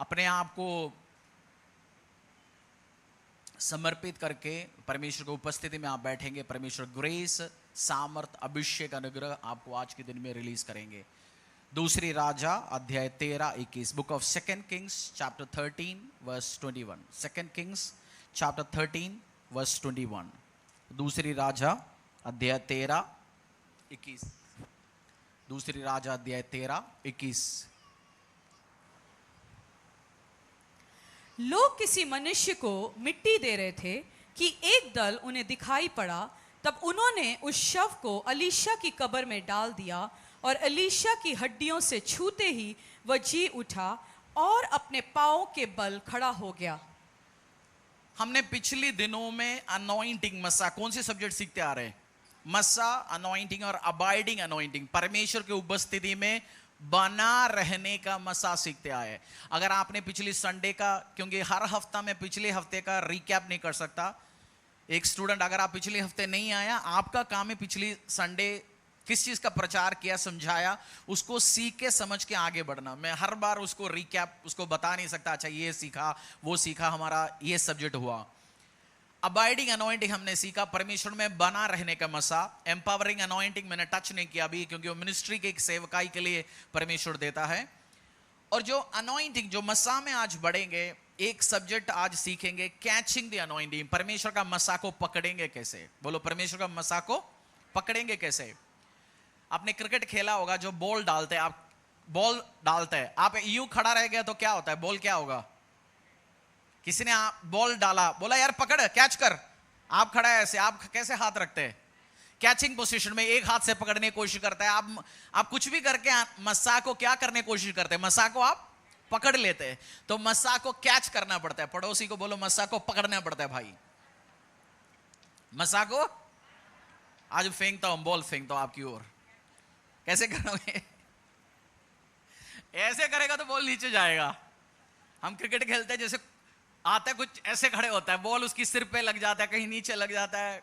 अपने आप को समर्पित करके परमेश्वर की उपस्थिति में आप बैठेंगे। परमेश्वर ग्रेस, सामर्थ, अभिषेक, अनुग्रह आपको आज के दिन में रिलीज करेंगे। दूसरी राजा अध्याय 13-21, book of second kings chapter 13 verse 21। Second kings chapter 13 verse 21। दूसरी राजा अध्याय 13-21। दूसरी राजा अध्याय 13-21। लोग किसी मनुष्य को मिट्टी दे रहे थे कि एक दल उन्हें दिखाई पड़ा। तब उन्होंने उस शव को एलीशा की कब्र में डाल दिया और एलीशा की हड्डियों से छूते ही वह जी उठा और अपने पांवों के बल खड़ा हो गया। हमने पिछले दिनों में अनॉइंटिंग, मस्सा, कौन से सब्जेक्ट सीखते आ रहे हैं? मस्सा, अनॉइंटिंग और अबाइडिंग अनॉइंटिंग, परमेश्वर की उपस्थिति में बना रहने का मसा सीखते आए। अगर आपने पिछली संडे का, क्योंकि हर हफ्ता में पिछले हफ्ते का रिकैप नहीं कर सकता, एक स्टूडेंट अगर आप पिछले हफ्ते नहीं आया, आपका काम है पिछली संडे किस चीज का प्रचार किया, समझाया, उसको सीख के समझ के आगे बढ़ना। मैं हर बार उसको रिकैप उसको बता नहीं सकता, अच्छा ये सीखा वो सीखा, हमारा ये सब्जेक्ट हुआ। अबाइडिंग अनॉइंटिंग हमने सीखा, परमेश्वर में बना रहने का मसा। एम्पावरिंग अनॉइंटिंग मैंने टच नहीं किया अभी, क्योंकि वो मिनिस्ट्री के एक सेवकाई के लिए परमेश्वर देता है। और जो अनॉइंटिंग, जो मसा में आज बढ़ेंगे, एक सब्जेक्ट आज सीखेंगे, कैचिंग द अनॉइंटिंग। परमेश्वर का मसा को पकड़ेंगे कैसे? बोलो, परमेश्वर का मसा को पकड़ेंगे कैसे? आपने क्रिकेट खेला होगा, जो बॉल डालते हैं, आप बॉल डालते हैं, आप यूं खड़ा रह गया तो क्या होता है? बॉल क्या होगा? किसी ने बॉल डाला, बोला यार पकड़, कैच कर, आप खड़ा है ऐसे, आप कैसे हाथ रखते हैं? कैचिंग पोजीशन में एक हाथ से पकड़ने की कोशिश करता है। आप कुछ भी करके मस्सा को क्या करने की कोशिश करते हैं? मस्सा को आप पकड़ लेते हैं। तो मस्सा को कैच करना पड़ता है। पड़ोसी को बोलो, मस्सा को पकड़ना पड़ता है भाई। मस्सा को आज फेंकता हूं, बॉल फेंकता हूं आपकी ओर। कैसे करोगे? ऐसे करेगा तो बॉल नीचे जाएगा। हम क्रिकेट खेलते हैं, जैसे आता है कुछ ऐसे खड़े होता है, बॉल उसकी सिर पे लग जाता है, कहीं नीचे लग जाता है।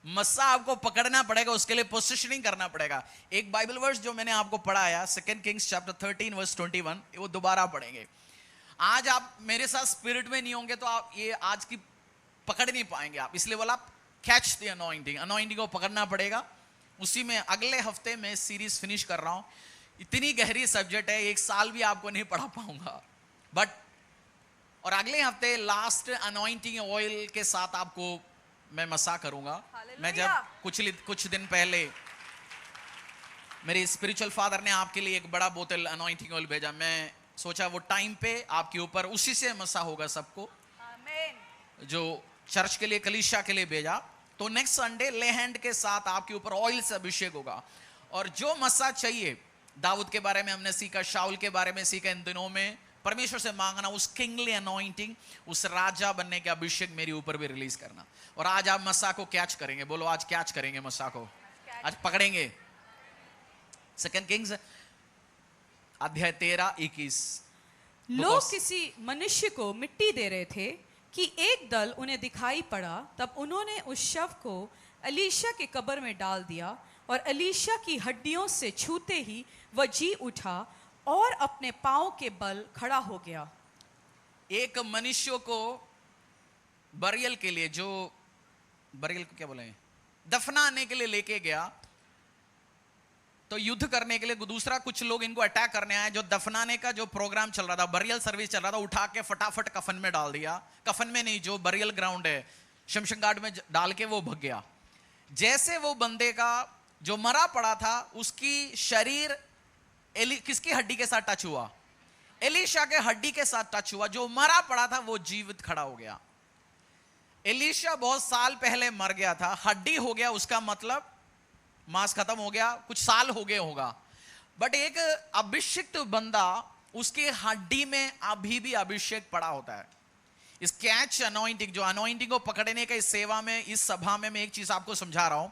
मस्सा आपको पकड़ना पड़ेगा, उसके लिए पोजीशनिंग करना पड़ेगा। एक बाइबल वर्स जो मैंने आपको पढ़ाया, सेकंड किंग्स चैप्टर 13 वर्स 21, वो दोबारा पढ़ेंगे। आज आप मेरे साथ स्पिरिट में नहीं होंगे तो आप ये आज की पकड़ नहीं पाएंगे आप, इसलिए बोला कैच द अनॉइंटिंग। अनॉइंटिंग को पकड़ना पड़ेगा। उसी में अगले हफ्ते में सीरीज फिनिश कर रहा हूं। इतनी गहरी सब्जेक्ट है, एक साल भी आपको नहीं पढ़ा पाऊंगा, बट और अगले हफ्ते लास्ट अनॉइंटिंग ऑयल के साथ आपको मैं मसा करूंगा। मैं जब कुछ दिन पहले मेरे स्पिरिचुअल फादर ने आपके लिए एक बड़ा बोतल अनॉइंटिंग ऑयल भेजा, मैं सोचा वो टाइम पे आपके ऊपर उसी से मसा होगा सबको, जो चर्च के लिए, कलीसिया के लिए भेजा। तो नेक्स्ट संडे ले हैंड के साथ आपके ऊपर ऑयल से अभिषेक होगा। और जो मसा चाहिए, दाऊद के बारे में हमने सीखा, शाऊल के बारे में सीखा। इन दिनों में परमेश्वर से मांगना उस किंगली अनॉइंटिंग, उस राजा बनने के अभिषेक मेरे ऊपर भी रिलीज करना। और आज आप मसा को कैच करेंगे। बोलो, आज कैच करेंगे मसा को, आज पकड़ेंगे। सेकंड किंग्स अध्याय 13-21। लोग किसी मनुष्य को मिट्टी दे रहे थे कि एक दल उन्हें दिखाई पड़ा। तब उन्होंने उस शव को एलीशा की कब्र में डाल दिया और एलीशा की हड्डियों से छूते ही वह जी उठा और अपने पांव के बल खड़ा हो गया। एक मनुष्य को बरियल के लिए, जो बरियल को क्या बोले, दफनाने के लिए लेके गया, तो युद्ध करने के लिए दूसरा कुछ लोग इनको अटैक करने आए। जो दफनाने का जो प्रोग्राम चल रहा था, बरियल सर्विस चल रहा था, उठा के फटाफट कफन में डाल दिया। कफन में नहीं, जो बरियल ग्राउंड है शमशान घाट में डाल के वो भग गया। जैसे वो बंदे का जो मरा पड़ा था, उसकी शरीर किसकी हड्डी के साथ टच हुआ? एलीशा के हड्डी के साथ टच हुआ। जो मरा पड़ा था वो जीवित खड़ा हो गया। एलीशा बहुत साल पहले मर गया था, हड्डी हो गया, उसका मतलब मांस खत्म हो गया, कुछ साल हो गए होगा। बट एक अभिषिक्त बंदा, उसकी हड्डी में अभी भी अभिषेक पड़ा होता है। इस कैच अनॉइंटिंग, जो अनॉइंटिंग को पकड़ने का इस सेवा में, इस सभा में मैं एक चीज आपको समझा रहा हूं।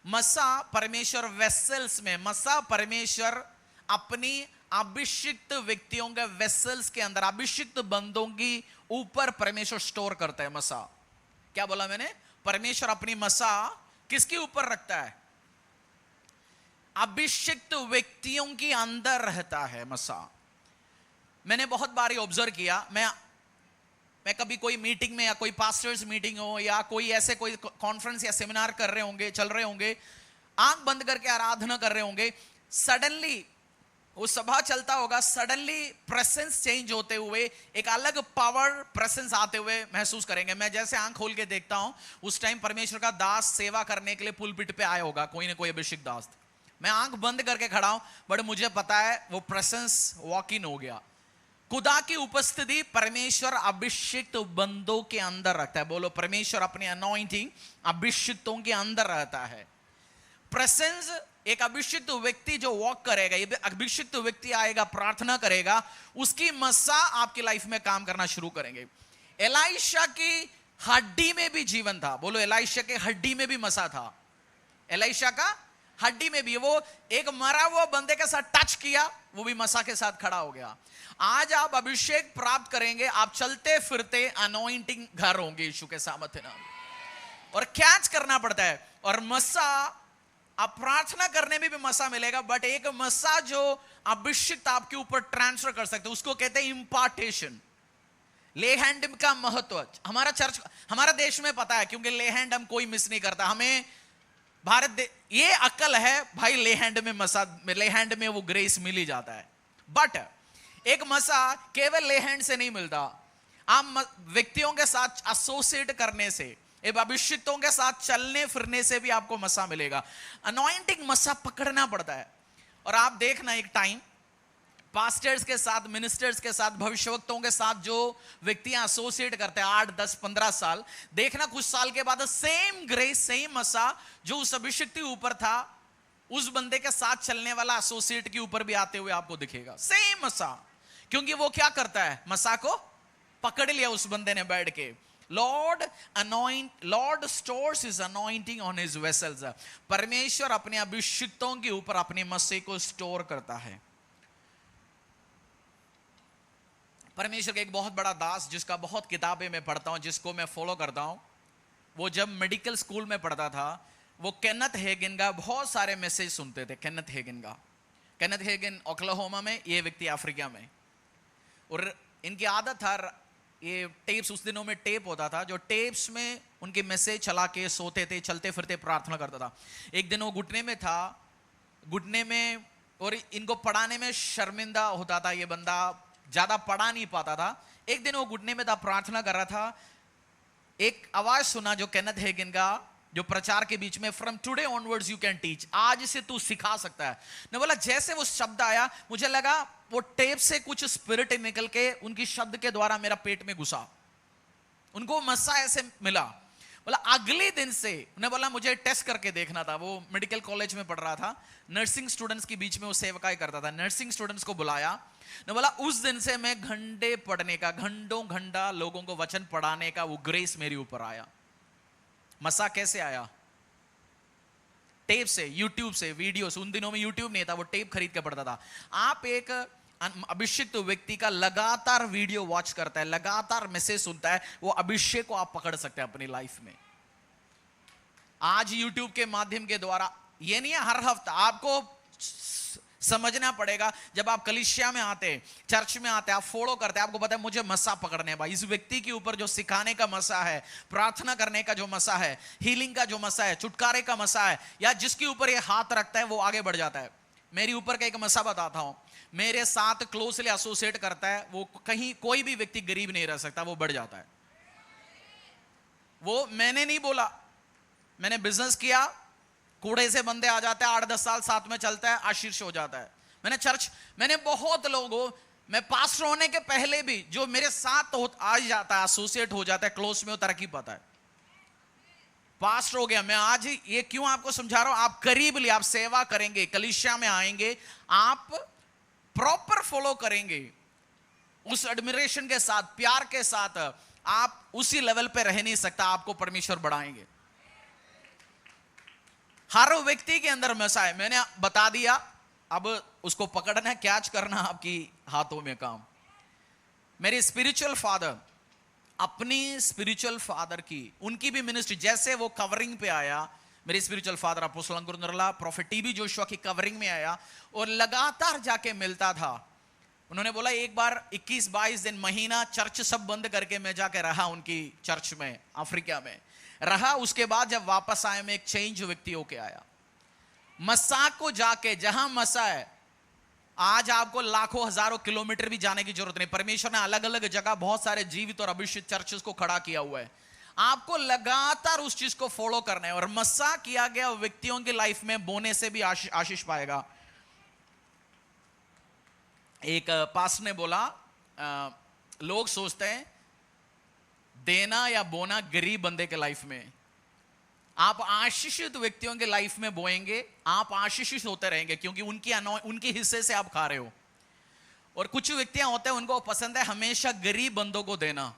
मसा परमेश्वर वेसल्स में, मसा परमेश्वर अपनी अभिषिक्त व्यक्तियों के वेसल्स के अंदर, अभिषिक्त बंदों की ऊपर परमेश्वर स्टोर करता है मसा। क्या बोला मैंने? परमेश्वर अपनी मसा किसके ऊपर रखता है? अभिषिक्त व्यक्तियों के अंदर रहता है मसा। मैंने बहुत बार ये ऑब्जर्व किया, मैं कभी कोई मीटिंग में या कोई पास्टर्स मीटिंग हो या कोई ऐसे कोई कॉन्फ्रेंस या सेमिनार कर रहे होंगे, चल रहे होंगे, आंख बंद करके आराधना कर रहे होंगे, सडनली वो सभा चलता होगा, सडनली प्रेजेंस चेंज होते हुए एक अलग पावर प्रेजेंस आते हुए महसूस करेंगे। मैं जैसे आंख खोल के देखता हूं, उस टाइम परमेश्वर का दास सेवा करने के लिए पुलपिट पे आया होगा, कोई ना कोई अभिषेक दास। मैं आंख बंद करके खड़ा हूं, बट मुझे पता है वो प्रेजेंस वॉक इन हो गया। खुदा की उपस्थिति परमेश्वर अभिषिक्त बंदों के अंदर रखता है। बोलो, परमेश्वर अपने अनॉइंटिंग अभिषिक्तों के अंदर रहता है। प्रेजेंस, एक अभिषिक्त व्यक्ति जो वॉक करेगा, ये अभिषिक्त व्यक्ति आएगा, प्रार्थना करेगा, उसकी मसा आपकी लाइफ में काम करना शुरू करेंगे। एलाइशा की हड्डी में भी जीवन था। बोलो, एलाइशा के हड्डी में भी मसा था। एलाइशा का हड्डी में भी, वो एक मरा हुआ बंदे के साथ टच किया, वो भी मसा के साथ खड़ा हो गया। आज आप अभिषेक प्राप्त करेंगे, आप चलते फिरते अनॉइंटिंग घर होंगे यीशु के सामर्थ्य नाम। और कैच करना पड़ता है। और मसा, आप प्रार्थना करने में भी मसा मिलेगा, बट एक मसा जो अभिषिक्त आपके ऊपर ट्रांसफर कर सकते, उसको कहते हैं इंपार्टेशन। ले हैंड का महत्व हमारा चर्च, हमारा देश में पता है, क्योंकि ले हैंड हम कोई मिस नहीं करता। हमें ये अक्ल है भाई, ले हैंड में मसा, ले हैंड में वो ग्रेस मिल ही जाता है। बट एक मसा केवल ले हैंड से नहीं मिलता, आप व्यक्तियों के साथ एसोसिएट करने से, एक अभिषिक्तों के साथ चलने फिरने से भी आपको मसा मिलेगा। अनॉइंटिंग मसा पकड़ना पड़ता है। और आप देखना, एक टाइम पास्टर्स के साथ, मिनिस्टर्स के साथ, भविष्यवक्ताओं के साथ जो व्यक्तियां एसोसिएट करते हैं 8, 10, 15 साल, देखना कुछ साल के बाद सेम ग्रेस, सेम मसा जो उस अभिषिक्त के ऊपर था, उस बंदे के साथ चलने वाला एसोसिएट के ऊपर भी आते हुए आपको दिखेगा। सेम मसा, क्योंकि वो क्या करता है, मसा को पकड़ लिया उस बंदे ने बैठ के। Lord stores his anointing on his vessels. परमेश्वर अपने अभिषिक्तों के ऊपर अपने मसे को स्टोर करता है। परमेश्वर का एक बहुत बड़ा दास, जिसका बहुत किताबें मैं पढ़ता हूं, जिसको मैं फॉलो करता हूं, वो जब मेडिकल स्कूल में पढ़ता था, वो केनेथ हेगिन का बहुत सारे मैसेज सुनते थे। केनेथ हेगिन ओक्लाहोमा में, ये व्यक्ति अफ्रीका में। और इनकी आदत था, ये टेप्स, उस दिनों में टेप होता था, जो टेप्स में उनके मैसेज चला के सोते थे, चलते फिरते प्रार्थना करता था। एक दिन वो घुटने में था, घुटने में, और इनको पढ़ाने में शर्मिंदा होता था, ये बंदा ज्यादा पढ़ा नहीं पाता था। एक दिन वो घुटने में था, प्रार्थना कर रहा था, एक आवाज सुना जो केनेथ हेगिन का, जो प्रचार के बीच में, from today onwards you can teach, आज से तू सिखा सकता है। ने बोला, जैसे वो शब्द आया, मुझे लगा वो टेप से कुछ स्पिरिट निकल के उनकी शब्द के द्वारा मेरा पेट में घुसा, उनको मसा ऐसे मिला। बोला अगले दिन से, उन्हें बोला मुझे टेस्ट करके देखना था। वो मेडिकल कॉलेज में पढ़ रहा था, नर्सिंग स्टूडेंट्स के बीच में वो सेवकाई करता था। नर्सिंग स्टूडेंट्स को बुलाया, ने बोला उस दिन से मैं घंटे पढ़ने का, घंटा लोगों को वचन पढ़ाने का वो ग्रेस मेरे ऊपर आया। मसा कैसे आया? टेप से, यूट्यूब से वीडियोस। उन दिनों में यूट्यूब नहीं था, वो टेप खरीद के पढ़ता था। आप एक अभिषेक व्यक्ति का लगातार वीडियो वॉच करता है, लगातार मैसेज सुनता है, वो अभिषेक को आप पकड़ सकते हैं अपनी लाइफ में। आज यूट्यूब के माध्यम के द्वारा, ये नहीं है हर हफ्ता, आपको समझना पड़ेगा। जब आप कलीसिया में आते, चर्च में आते, आप फॉलो करते हैं, आपको पता है मुझे मसा पकड़ने भाई, इस व्यक्ति के ऊपर जो सिखाने का मसा है, प्रार्थना करने का जो मसा है, हीलिंग का जो मसा है, छुटकारे का मसा है, या जिसके ऊपर ये हाथ रखता है वो आगे बढ़ जाता है। मेरी ऊपर का एक मसा बताता हूं, मेरे साथ क्लोजली एसोसिएट करता है, वो कहीं कोई भी व्यक्ति गरीब नहीं रह सकता, वो बढ़ जाता है। वो मैंने नहीं बोला, मैंने बिजनेस किया, कूड़े से बंदे आ जाते हैं, 8-10 साल साथ में चलता है, आशीष हो जाता है। मैंने बहुत लोगों, मैं पास्टर होने के पहले भी जो मेरे साथ आ जाता है, एसोसिएट हो जाता है, क्लोज में, वो तरक्की पाता है। पास्टर हो गया मैं आज, ये क्यों आपको समझा रहा हूं, आप करीब लिए, आप सेवा करेंगे, कलीसिया में आएंगे, आप प्रॉपर फॉलो करेंगे, उस एडमिरेशन के साथ, प्यार के साथ, आप उसी लेवल पे रह नहीं सकता, आपको परमेश्वर बढ़ाएंगे। हर व्यक्ति के अंदर मसा है, मैंने बता दिया, अब उसको पकड़ना, कैच करना आपकी हाथों में काम। मेरे स्पिरिचुअल फादर, अपनी स्पिरिचुअल फादर की, उनकी भी मिनिस्ट्री, जैसे वो कवरिंग पे आया, मेरे स्पिरिचुअल फादर अपोस्टल अंकुर नरला, प्रॉफेट टीबी जोशुआ की कवरिंग में आया और लगातार जाके मिलता था, उन्होंने बोला एक बार 21-22 दिन महीना चर्च सब बंद करके मैं जाके रहा उनकी चर्च में, अफ्रीका में रहा। उसके बाद जब वापस आया मैं एक चेंज व्यक्ति होके आया। मस्सा को जाके, जहां मस्सा है, आज आपको लाखों हजारों किलोमीटर भी जाने की जरूरत नहीं। परमेश्वर ने अलग अलग जगह बहुत सारे जीवित और अभिषिक्त चर्चेस को खड़ा किया हुआ है। आपको लगातार उस चीज को फॉलो करना है और मस्सा किया गया व्यक्तियों की लाइफ में बोने से भी आशीष पाएगा। एक पास ने बोला, लोग सोचते हैं देना या बोना गरीब बंदे के लाइफ में। आप आशीषित व्यक्तियों के लाइफ में बोएंगे, आप आशीषित होते रहेंगे, क्योंकि उनके हिस्से से आप खा रहे हो। और कुछ व्यक्तियां होते हैं उनको पसंद है हमेशा गरीब बंदों को देना।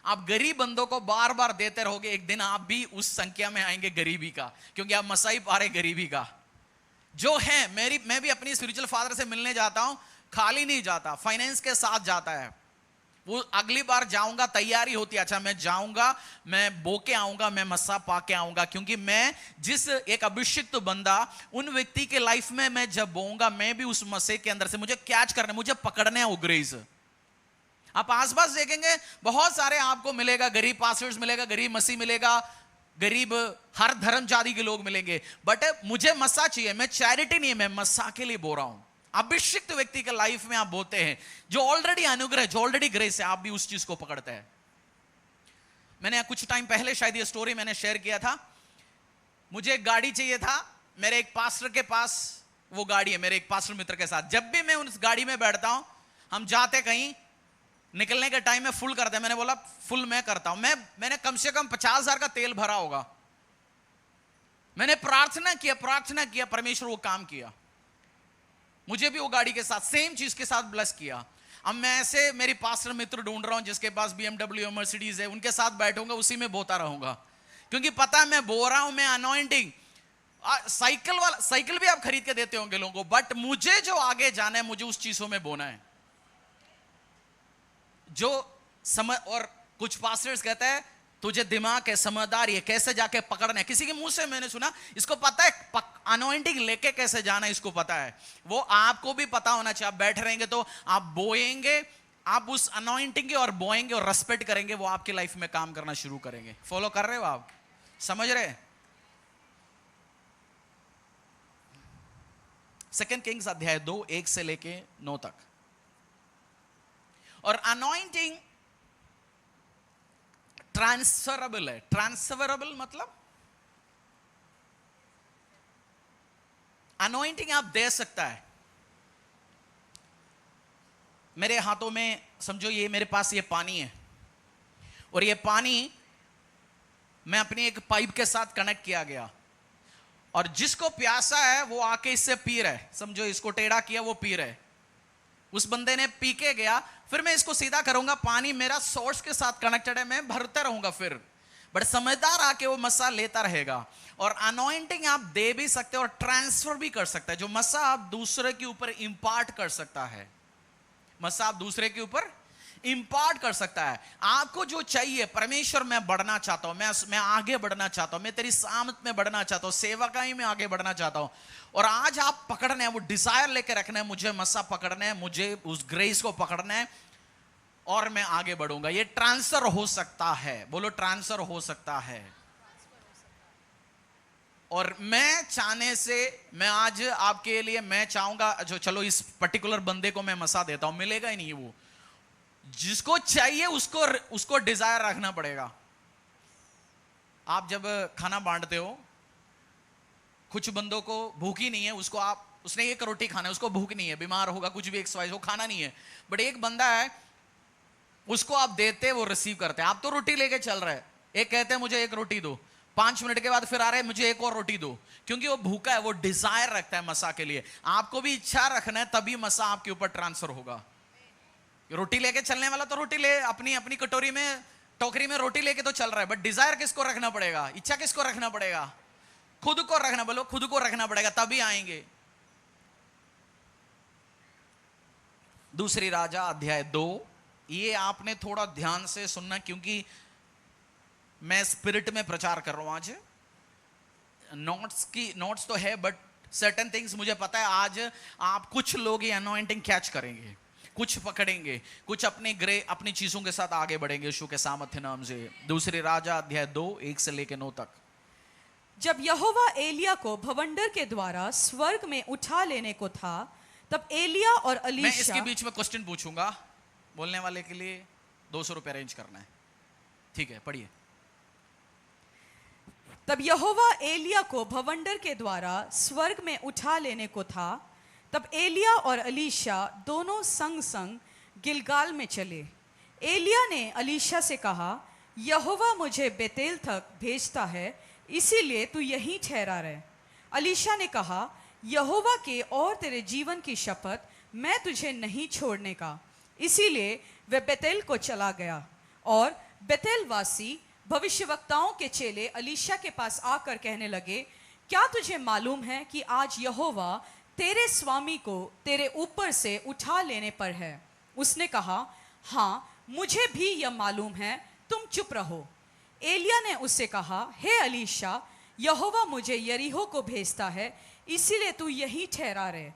आप गरीब बंदों को बार बार देते रहोगे, एक दिन आप भी उस संख्या में आएंगे गरीबी का, क्योंकि आप मसाई पा रहे गरीबी का जो है। मैं भी अपनी स्पिरिचुअल फादर से मिलने जाता हूं, खाली नहीं जाता, फाइनेंस के साथ जाता है। वो अगली बार जाऊंगा तैयारी होती है, अच्छा मैं जाऊंगा, मैं बो के आऊंगा, मैं मस्सा पा के आऊंगा, क्योंकि मैं जिस एक अभिषिक्त बंदा उन व्यक्ति के लाइफ में मैं जब बोऊंगा, मैं भी उस मस्से के अंदर से मुझे कैच करना है, मुझे पकड़ना है वो ग्रेस। आप आसपास देखेंगे बहुत सारे आपको मिलेगा, गरीब पास्टर्स मिलेगा, गरीब मसीह मिलेगा, गरीब हर धर्म जाति के लोग मिलेंगे, बट मुझे मस्सा चाहिए। मैं चैरिटी नहीं है, मैं मस्सा के लिए बो रहा हूं। अभिषिक्त व्यक्ति के लाइफ में आप बोलते हैं, जो ऑलरेडी अनुग्रह, जो ऑलरेडी ग्रेस है, आप भी उस चीज को पकड़ते हैं। मैंने कुछ टाइम पहले शायद ये स्टोरी मैंने शेयर किया था। मुझे एक गाड़ी चाहिए था, मेरे एक पास्टर के पास वो गाड़ी है, मेरे एक पास्टर मित्र के साथ। जब भी मैं उस गाड़ी में बैठता हूं, हम जाते कहीं, निकलने के टाइम में फुल करते हैं। मैंने बोला फुल मैं करता हूं। मैंने कम से कम 50,000 का तेल भरा होगा। मैंने प्रार्थना किया, परमेश्वर वो काम किया। मुझे भी वो गाड़ी के साथ सेम चीज के साथ ब्लेस किया। अब मैं ऐसे मेरी पास्टर मित्र ढूंढ रहा हूं जिसके पास BMW मर्सिडीज है, उनके साथ बैठूंगा, उसी में बोता रहूंगा, क्योंकि पता है मैं बो रहा हूं, मैं अनॉइंटिंग। साइकिल भी आप खरीद के देते होंगे लोगों को, बट मुझे जो आगे जाना है, मुझे उस चीजों में बोना है जो समझ। और कुछ पास्टर्स कहते हैं तुझे दिमाग है, समझदार है, कैसे जाके पकड़ना है। किसी के मुंह से मैंने सुना, इसको पता है अनॉइंटिंग लेके कैसे जाना है, इसको पता है। वो आपको भी पता होना चाहिए। आप बैठ रहेंगे तो आप बोएंगे, आप उस अनॉइंटिंग के और बोएंगे और रेस्पेक्ट करेंगे, वो आपकी लाइफ में काम करना शुरू करेंगे। फॉलो कर रहे हो आप? समझ रहे? 2 किंग्स अध्याय 2 1 से लेके 9 तक। और अनॉइंटिंग ट्रांसफरेबल है। ट्रांसफरेबल मतलब अनॉइंटिंग आप दे सकता है। मेरे हाथों में समझो ये मेरे पास ये पानी है, और ये पानी मैं अपनी एक पाइप के साथ कनेक्ट किया गया, और जिसको प्यासा है वो आके इससे पी रहा है। समझो इसको टेढ़ा किया, वो पी रहा है। उस बंदे ने पी के गया, फिर मैं इसको सीधा करूंगा, पानी मेरा सोर्स के साथ कनेक्टेड है, मैं भरता रहूंगा फिर। बट समझदार आके वो मस्सा लेता रहेगा। और अनॉइंटिंग आप दे भी सकते हैं और ट्रांसफर भी कर सकते हैं। जो मस्सा आप दूसरे के ऊपर इंपार्ट कर सकता है, मस्सा आप दूसरे के ऊपर इंपार्ट कर सकता है। आपको जो चाहिए, परमेश्वर मैं बढ़ना चाहता हूं, मैं आगे बढ़ना चाहता हूं, मैं तेरी सामत में बढ़ना चाहता हूं, सेवकाई में आगे बढ़ना चाहता हूं। और आज आप पकड़ना है, वो डिजायर लेके रखना है, मुझे मस्सा पकड़ना है, मुझे उस ग्रेस को पकड़ना है और मैं आगे बढ़ूंगा। ये ट्रांसफर हो सकता है। बोलो ट्रांसफर हो सकता है। और मैं चाहने से, मैं आज आपके लिए मैं चाहूंगा जो चलो इस पर्टिकुलर बंदे को मैं मसा देता हूं, मिलेगा ही नहीं। वो जिसको चाहिए उसको डिजायर रखना पड़ेगा। आप जब खाना बांटते हो, कुछ बंदों को भूख ही नहीं है, उसने एक रोटी खाना है, उसको भूख नहीं है, बीमार होगा, कुछ भी एक्सरसाइज हो, खाना नहीं है। बट एक बंदा है, उसको आप देते, वो रिसीव करते हैं। आप तो रोटी लेके चल रहे हैं, एक कहते हैं मुझे एक रोटी दो, 5 मिनट के बाद फिर आ रहे हैं मुझे एक और रोटी दो, क्योंकि वो भूखा है, वो डिजायर रखता है मसा के लिए। आपको भी इच्छा रखना है, तभी मसा आपके ऊपर ट्रांसफर होगा। रोटी लेके चलने वाला तो रोटी ले, अपनी अपनी कटोरी में, टोकरी में रोटी लेके तो चल रहा है, बट डिजायर किसको रखना पड़ेगा? इच्छा किसको रखना पड़ेगा? खुद को रखना। बोलो खुद को रखना पड़ेगा, तभी आएंगे। दूसरी राजा अध्याय 2, ये आपने थोड़ा ध्यान से सुनना, क्योंकि मैं स्पिरिट में प्रचार कर रहा हूं आज। नोट्स तो है, बट सर्टेन थिंग्स मुझे पता है आज आप कुछ लोग ये अनॉइंटिंग कैच करेंगे। कुछ पकड़ेंगे, कुछ अपनी चीजों के साथ आगे बढ़ेंगे यीशु के सामर्थ्य नाम से। दूसरे राजा अध्याय 2:1 से लेकर 9 तक। जब यहोवा एलिया को भवंडर के द्वारा स्वर्ग में उठा लेने को था, तब एलिया और मैं इसके अलीशा, बीच में क्वेश्चन पूछूंगा, बोलने वाले के लिए 200 रुपए अरेंज करना है। ठीक है, पढ़िए। तब यहोवा एलिया को भवंडर के द्वारा स्वर्ग में उठा लेने को था, तब एलिया और अलीशा दोनों संग संग गिलगाल में चले। एलिया ने अलीशा से कहा, यहोवा मुझे बेतेल तक भेजता है, इसीलिए तू यहीं ठहरा रहे। अलीशा ने कहा, यहोवा के और तेरे जीवन की शपथ, मैं तुझे नहीं छोड़ने का। इसीलिए वह बेतेल को चला गया। और बेतेल वासी भविष्यवक्ताओं के चेले अलीशा के पास आकर कहने लगे, क्या तुझे मालूम है कि आज यहोवा तेरे स्वामी को तेरे ऊपर से उठा लेने पर है? उसने कहा, हाँ, मुझे भी यह मालूम है, तुम चुप रहो। एलिया ने उससे कहा, हे अलीशा, यहोवा मुझे यरीहो को भेजता है, इसीलिए तू यहीं ठहरा रहे।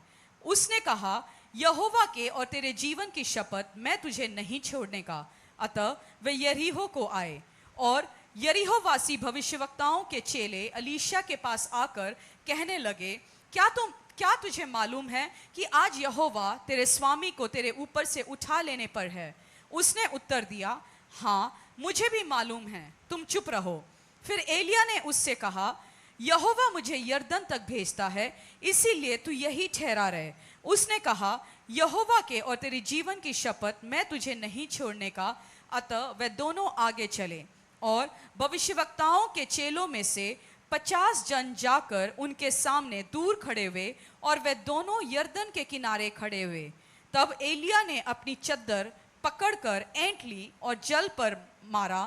उसने कहा, यहोवा के और तेरे जीवन की शपथ, मैं तुझे नहीं छोड़ने का। अतः वे यरीहो को आए। और यरीहो वासी भविष्यवक्ताओं के चेले अलीशा के पास आकर कहने लगे, क्या तुझे मालूम है कि आज यहोवा तेरे स्वामी को तेरे ऊपर से उठा लेने पर है? उसने उत्तर दिया, हाँ, मुझे भी मालूम है, तुम चुप रहो। फिर एलिया ने उससे कहा, यहोवा मुझे यरदन तक भेजता है, इसीलिए तू यही ठहरा रहे। उसने कहा, यहोवा के और तेरे जीवन की शपथ, मैं तुझे नहीं छोड़ने का। अतः वे दोनों आगे चले। और भविष्यवक्ताओं के चेलों में से 50 जन जाकर उनके सामने दूर खड़े हुए, और वे दोनों यरदन के किनारे खड़े हुए। तब एलिया ने अपनी चद्दर पकड़कर ऐंठ ली और जल पर मारा।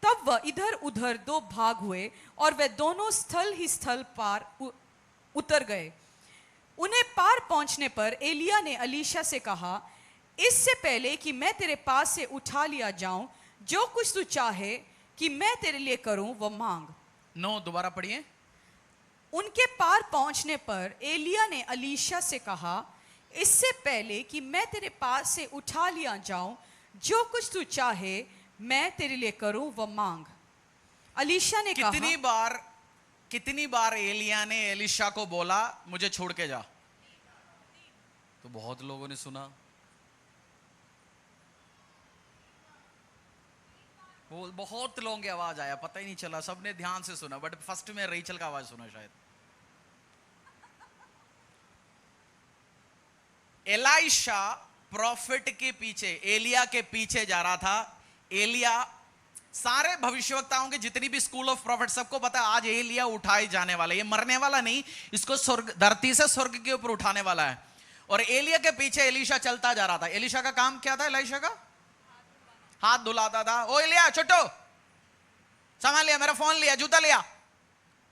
तब वह इधर उधर 2 भाग हुए, और वे दोनों स्थल ही स्थल पार उतर गए। उन्हें पार पहुंचने पर एलिया ने अलीशा से कहा, इससे पहले कि मैं तेरे पास से उठा लिया जाऊं, जो कुछ तू चाहे कि मैं तेरे लिए करूं, वह मांग। 9 दोबारा पढ़िए। उनके पार पहुंचने पर एलिया ने अलीशा से कहा, इससे पहले कि मैं तेरे पास से उठा लिया जाऊं, जो कुछ तू चाहे मैं तेरे लिए करूं, वह मांग। अलीशा ने कहा, कितनी बार एलिया ने एलिशा को बोला, मुझे छोड़ के जा? तो बहुत लोगों ने सुना, बहुत लोगों की आवाज आया, पता ही नहीं चला, सबने ध्यान से सुना, बट फर्स्ट में रेचल का आवाज सुना शायद। एलाइशा प्रॉफिट के पीछे, एलिया के पीछे जा रहा था। एलिया, सारे भविष्यवक्ताओं के जितनी भी स्कूल ऑफ प्रॉफिट, सबको पता है आज एलिया उठाए जाने वाला है, ये मरने वाला नहीं, इसको स्वर्ग, धरती से स्वर्ग के ऊपर उठाने वाला है। और एलिया के पीछे एलिशा चलता जा रहा था। एलिशा का काम क्या था? एलिशा का हाथ धुलाता था। ओ एलिया, छोटो सामान लिया, मेरा फोन लिया, जूता लिया।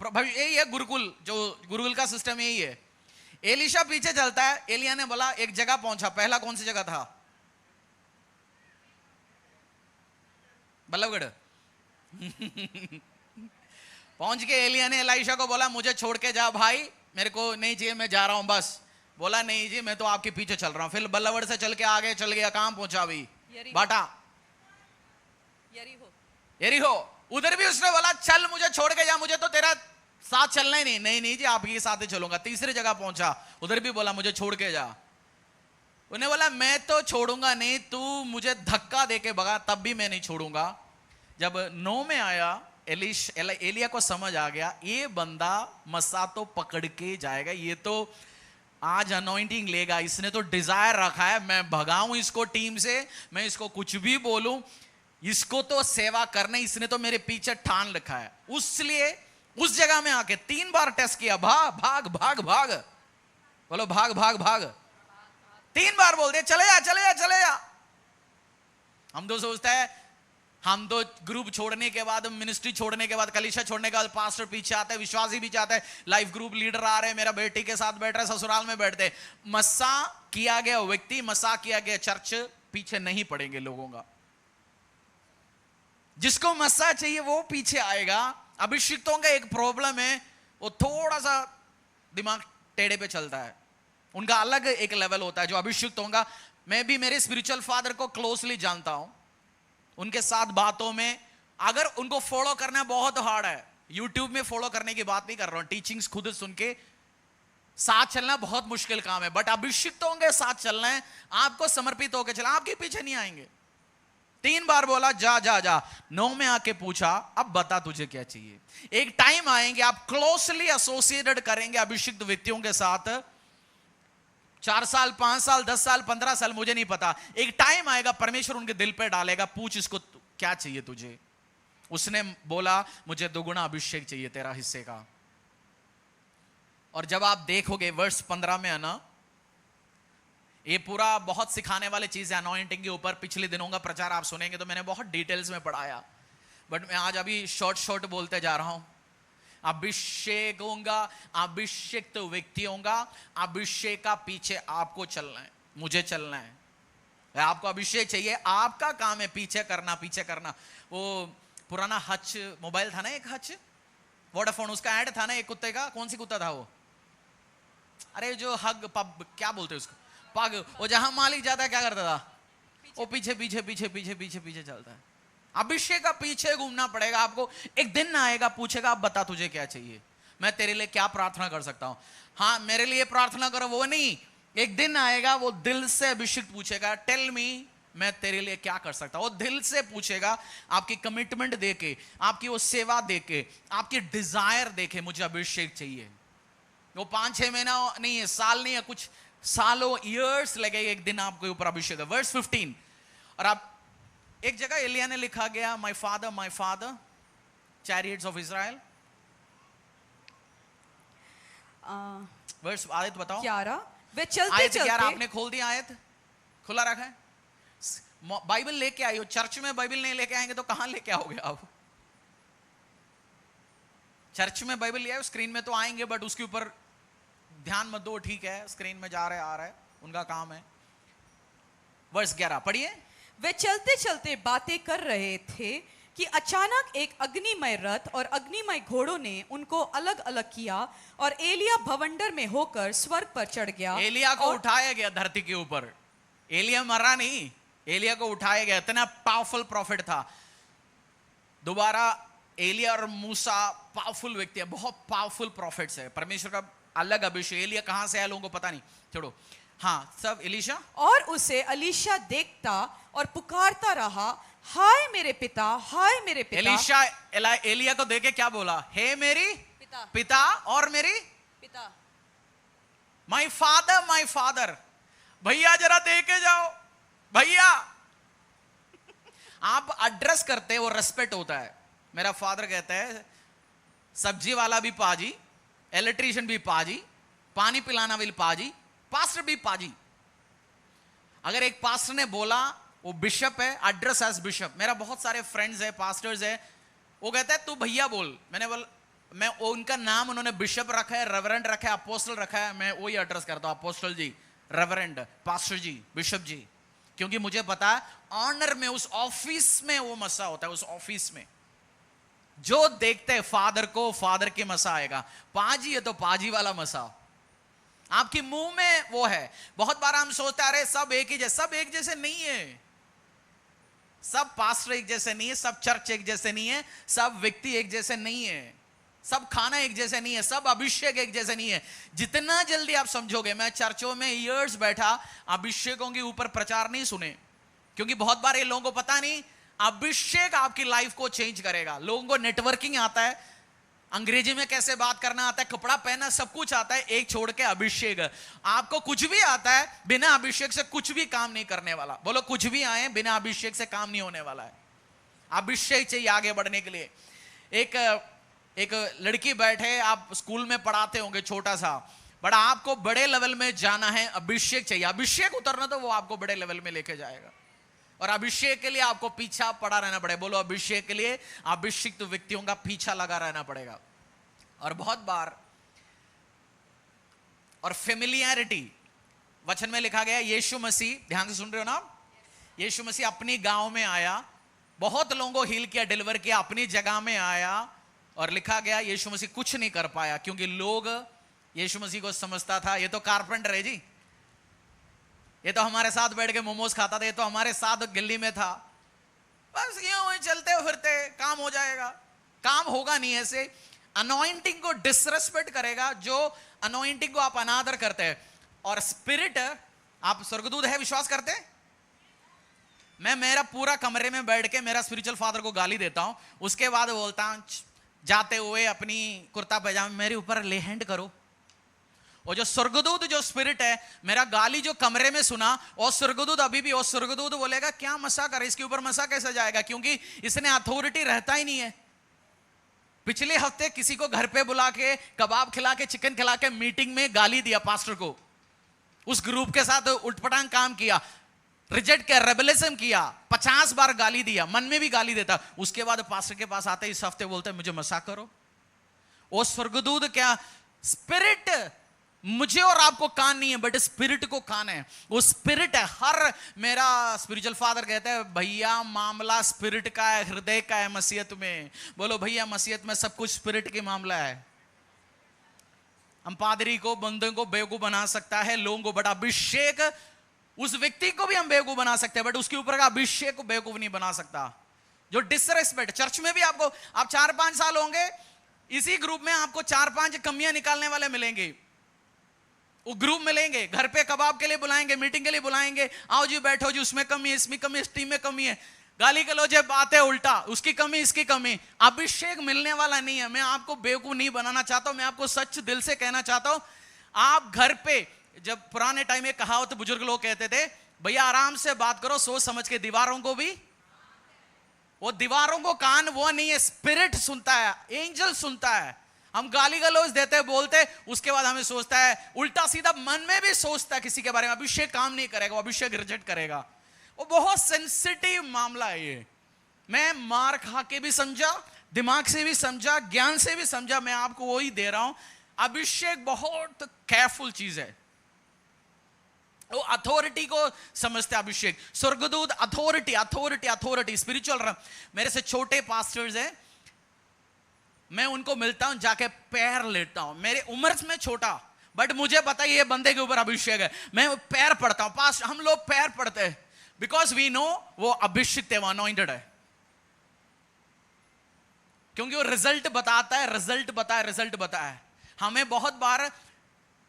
यही है गुरुकुल, जो गुरुकुल का सिस्टम यही है। एलिशा पीछे चलता है। एलिया ने बोला, एक जगह पहुंचा। पहला कौन सी जगह था? बल्लभगढ़। पहुंच के एलिया ने एलिशा को बोला, मुझे छोड़ के जा भाई, मेरे को नहीं चाहिए, मैं जा रहा हूं बस। बोला, नहीं जी, मैं तो आपके पीछे चल रहा हूं। फिर बल्लभगढ़ से चल के आगे चल गया। कहां पहुंचा अभी? बाटा, यरीहो। उधर भी उसने बोला, चल मुझे छोड़ के जा, मुझे तो तेरा साथ चलना ही नहीं। नहीं जी, आपके साथ ही चलूंगा। तीसरी जगह पहुंचा, उधर भी बोला, मुझे छोड़ के जा। उन्हें बोला, मैं तो छोड़ूंगा नहीं, तू मुझे धक्का देके भगा, तब भी मैं नहीं छोड़ूंगा। जब 9 में आया, एलिया को समझ आ गया, ये बंदा मस्सा तो पकड़ के जाएगा, ये तो आज अनॉइंटिंग लेगा, इसने तो डिजायर रखा है, मैं भगाऊं इसको टीम से, मैं इसको कुछ भी बोलूं, इसको तो सेवा करने, इसने तो मेरे पीछे ठान रखा है। उसलिए उस जगह में आके 3 बार टेस्ट किया, भाग भाग भाग भाग, बोलो भाग भाग भाग। 3 बार बोल दिया, चले जा चले जा चले जा। हम तो सोचते हैं, हम तो ग्रुप छोड़ने के बाद, मिनिस्ट्री छोड़ने के बाद, कलीसिया छोड़ने के बाद पास्टर पीछे आता है, विश्वासी भी चाहता है, लाइफ ग्रुप लीडर आ रहे हैं, मेरा बेटी के साथ बैठ रहा है, ससुराल में बैठते। मस्सा किया गया व्यक्ति, मस्सा किया गया चर्च पीछे नहीं पड़ेंगे लोगों का। जिसको मस्सा चाहिए वो पीछे आएगा। अभिषिक्तों का एक प्रॉब्लम है, वो थोड़ा सा दिमाग टेढ़े पे चलता है। उनका अलग एक लेवल होता है। जो अभिषिक्त होगा मैं भी मेरे स्पिरिचुअल फादर को क्लोजली जानता हूं, उनके साथ बातों में अगर उनको फॉलो करना बहुत हार्ड है, यूट्यूब में फॉलो करने की बात नहीं कर रहा हूं, टीचिंग्स खुद सुन के साथ चलना बहुत मुश्किल काम है, बट अभिषिक्त होंगे साथ चलना है, आपको समर्पित होकर चलना, आपके पीछे नहीं आएंगे। 3 बार बोला जा जा जा, 9 में आके पूछा अब बता तुझे क्या चाहिए। एक टाइम आएंगे आप क्लोजली एसोसिएटेड करेंगे अभिषिक्त व्यक्तियों के साथ, 4 साल 5 साल 10 साल 15 साल मुझे नहीं पता, एक टाइम आएगा परमेश्वर उनके दिल पे डालेगा, पूछ इसको क्या चाहिए तुझे। उसने बोला मुझे दोगुना अभिषेक चाहिए तेरा हिस्से का। और जब आप देखोगे वर्ष 15 में है ना, ये पूरा बहुत सिखाने वाली चीज है अनॉइंटिंग के ऊपर। पिछले दिनों का प्रचार आप सुनेंगे तो मैंने बहुत डिटेल्स में पढ़ाया, बट मैं आज अभी शॉर्ट बोलते जा रहा हूं। अभिषेक होगा, अभिषेक तो व्यक्ति होगा, अभिषेक का पीछे आपको चलना है, मुझे चलना है। आपको अभिषेक चाहिए, आपका काम है पीछे करना। वो पुराना हच मोबाइल था ना, एक हच वोडाफोन, उसका ऐड था ना एक कुत्ते का, कौन सी कुत्ता था वो, अरे जो हग पब क्या बोलते उसको, पग, वो जहां मालिक जाता है क्या करता था, वो पीछे चलता है। अभिषेक का पीछे घूमना पड़ेगा आपको। एक दिन आएगा पूछेगा अब बता तुझे क्या चाहिए, मैं तेरे लिए क्या प्रार्थना कर सकता हूं। हाँ मेरे लिए प्रार्थना करो वो नहीं, एक दिन आएगा वो दिल से अभिषेक पूछेगा टेल मी मैं तेरे लिए क्या कर सकता हूं। वो दिल से पूछेगा, आपकी कमिटमेंट देके, आपकी वो सेवा देके, आपकी डिजायर देके मुझे अभिषेक चाहिए। वो 5-6 महीना नहीं है, साल नहीं है, कुछ सालों ईयर्स लगेगा, एक दिन आपके ऊपर अभिषेक है। वर्स 15, और आप एक जगह एलिया ने लिखा गया my father chariots of Israel. Verse आयत बताओ 11, वे चलते आयत 11 चलते, आपने खोल दिया, आयत खुला रखा है। बाइबल लेके आई हो, चर्च में बाइबल नहीं लेके आएंगे तो कहां लेके आओगे आप। चर्च में बाइबल ले आए, स्क्रीन में तो आएंगे बट उसके ऊपर ध्यान मत दो, ठीक है स्क्रीन में जा रहे आ रहा है, उनका काम है। वर्स 11 पढ़िए। वे चलते चलते बातें कर रहे थे कि अचानक एक अग्निमय रथ और अग्निमय घोड़ों ने उनको अलग अलग किया और एलिया भवंडर में होकर स्वर्ग पर चढ़ गया। एलिया को उठाया गया धरती के ऊपर, एलिया मरा नहीं, एलिया को उठाया गया। इतना पावरफुल प्रॉफिट था। दोबारा एलिया और मूसा पावरफुल व्यक्ति है, बहुत पावरफुल प्रॉफिट्स है, परमेश्वर का अलग अभिषेक। एलिया कहां से आया लोगों को पता नहीं, छोड़ो। हाँ सब एलीशा, और उसे एलीशा देखता और पुकारता रहा, हाय मेरे पिता, हाय मेरे पिता। एलीशा एलिया को देखे क्या बोला, हे मेरी पिता और मेरी पिता, माय फादर। भैया जरा देखे जाओ भैया। आप एड्रेस करते वो रेस्पेक्ट होता है। मेरा फादर कहता है सब्जी वाला भी पाजी, इलेक्ट्रीशियन भी पाजी, पानी पिलाना भी पाजी, पास्टर भी पाजी। अगर एक पास्टर ने बोला वो बिशप है, एड्रेस एज बिशप। मेरा बहुत सारे फ्रेंड्स है पास्टर्स है, वो कहता है तू भैया बोल। मैं उनका नाम उन्होंने बिशप रखा है, रेवरेंड रखा है, अपोस्टल रखा है, मैं वही एड्रेस करता हूं, अपोस्टल जी, रेवरेंड, पास्टर जी, बिशप जी, क्योंकि मुझे पता है ऑनर में उस ऑफिस में वो मसा होता है। उस ऑफिस में जो देखते हैं फादर को, फादर के मसा आएगा। पाजी है तो पाजी वाला मसा आपके मुंह में वो है। बहुत बार हम सोचते अरे सब एक ही जैसे, सब एक जैसे नहीं है। सब पास्टर एक जैसे नहीं है, सब चर्च एक जैसे नहीं है, सब व्यक्ति एक जैसे नहीं है, सब खाना एक जैसे नहीं है, सब अभिषेक एक जैसे नहीं है। जितना जल्दी आप समझोगे, मैं चर्चों में ईयर्स बैठा, अभिषेकों के ऊपर प्रचार नहीं सुने, क्योंकि बहुत बार ये लोगों को पता नहीं अभिषेक आपकी लाइफ को चेंज करेगा। लोगों को नेटवर्किंग आता है, अंग्रेजी में कैसे बात करना आता है, कपड़ा पहनना सब कुछ आता है, एक छोड़ के अभिषेक। आपको कुछ भी आता है, बिना अभिषेक से कुछ भी काम नहीं करने वाला। बोलो कुछ भी आए, बिना अभिषेक से काम नहीं होने वाला है। अभिषेक चाहिए आगे बढ़ने के लिए। एक लड़की बैठे, आप स्कूल में पढ़ाते होंगे छोटा सा, बट आपको बड़े लेवल में जाना है, अभिषेक चाहिए। अभिषेक उतरना तो वो आपको बड़े लेवल में लेके जाएगा, और अभिषेक के लिए आपको पीछा पड़ा रहना पड़ेगा। बोलो अभिषेक के लिए अभिषिक्त व्यक्तियों का पीछा लगा रहना पड़ेगा। और बहुत बार और फेमिलियरिटी, वचन में लिखा गया यीशु मसीह, ध्यान से सुन रहे हो ना आप, यीशु मसीह अपनी गांव में आया, बहुत लोगों को हील किया, डिलीवर किया, अपनी जगह में आया, और लिखा गया यीशु मसीह कुछ नहीं कर पाया, क्योंकि लोग यीशु मसीह को समझता था ये तो कारपेंटर है जी, ये तो हमारे साथ बैठ के मोमोज खाता था, ये तो हमारे साथ गिल्ली में था, बस यूं ही चलते फिरते काम हो जाएगा। काम होगा नहीं ऐसे। अनॉइंटिंग को डिसरेस्पेक्ट करेगा जो अनॉइंटिंग को आप अनादर करते हैं। और स्पिरिट, आप स्वर्गदूत है विश्वास करते हैं? मैं मेरा पूरा कमरे में बैठ के मेरा स्पिरिचुअल फादर को गाली देता हूं, उसके बाद बोलता हूं जाते हुए अपनी कुर्ता पैजामा मेरे ऊपर ले हैंड करो। और जो स्वर्गदूत, जो स्पिरिट है, मेरा गाली जो कमरे में सुना, और स्वर्गदूत अभी भी, और स्वर्गदूत बोलेगा क्या मसा करे, इसके ऊपर मसा कैसे जाएगा, क्योंकि इसने अथॉरिटी रहता ही नहीं है। पिछले हफ्ते किसी को घर पे बुला के कबाब खिला के चिकन खिला के मीटिंग में गाली दिया पास्टर को, उस ग्रुप के साथ उठपटांग काम किया, रिजेक्ट किया, रेबलिज्म किया, 50 बार गाली दिया, मन में भी गाली देता। उसके बाद पास्टर के पास आते इस हफ्ते बोलते मुझे मसा करो। वो स्वर्गदूत क्या, स्पिरिट, मुझे और आपको कान नहीं है बट स्पिरिट को कान है। वो स्पिरिट है। हर, मेरा स्पिरिचुअल फादर कहते हैं भैया मामला स्पिरिट का है, हृदय का है, मसीहत में। बोलो भैया मसीहत में सब कुछ स्पिरिट की मामला है। हम पादरी को, बंदों को बेवकूफ बना सकता है, लोगों को, बट अभिषेक, उस व्यक्ति को भी हम बेवकूफ बना सकते हैं बट उसके ऊपर का अभिषेक को बेवकूफ नहीं बना सकता। जो डिसरेस्पेक्ट, चर्च में भी आपको, आप 4-5 साल होंगे इसी ग्रुप में, आपको 4-5 कमियां निकालने वाले मिलेंगे। वो ग्रुप मिलेंगे, घर पे कबाब के लिए बुलाएंगे, मीटिंग के लिए बुलाएंगे, आओ जी बैठो जी, उसमें कमी है, इसमें कमी है, इस टीम में कमी है, गाली गलौज बातें उल्टा, उसकी कमी इसकी कमी। अभिषेक मिलने वाला नहीं है। मैं आपको बेवकूफ नहीं बनाना चाहता हूं, मैं आपको सच दिल से कहना चाहता हूं। आप घर पे, जब पुराने टाइम में कहावत बुजुर्ग लोग कहते थे भैया आराम से बात करो, सोच समझ के, दीवारों को भी, वो दीवारों को कान वो नहीं है, स्पिरिट सुनता है, एंजल सुनता है। हम गाली गलौज देते बोलते, उसके बाद हमें सोचता है उल्टा सीधा, मन में भी सोचता है किसी के बारे में। अभिषेक काम नहीं करेगा, वो अभिषेक रिजेक्ट करेगा। वो बहुत सेंसिटिव मामला है ये। मैं मार खा के भी समझा, दिमाग से भी समझा, ज्ञान से भी समझा, मैं आपको वही दे रहा हूं। अभिषेक बहुत केयरफुल चीज है। वो अथॉरिटी को समझते हैं। अभिषेक, स्वर्गदूत, अथॉरिटी, अथॉरिटी, अथॉरिटी, स्पिरिचुअल। मेरे से छोटे पास्टर्स हैं, मैं उनको मिलता हूं, जाके पैर लेता हूं। मेरे उम्र में छोटा बट मुझे पता है ये बंदे के ऊपर अभिषेक है। मैं पैर पड़ता हूं। पास हम लोग पैर पड़ते हैं बिकॉज वी नो वो अभिषिक्त है, वो अनॉइंटेड है, क्योंकि वो रिजल्ट बताता है, रिजल्ट बताता है। हमें बहुत बार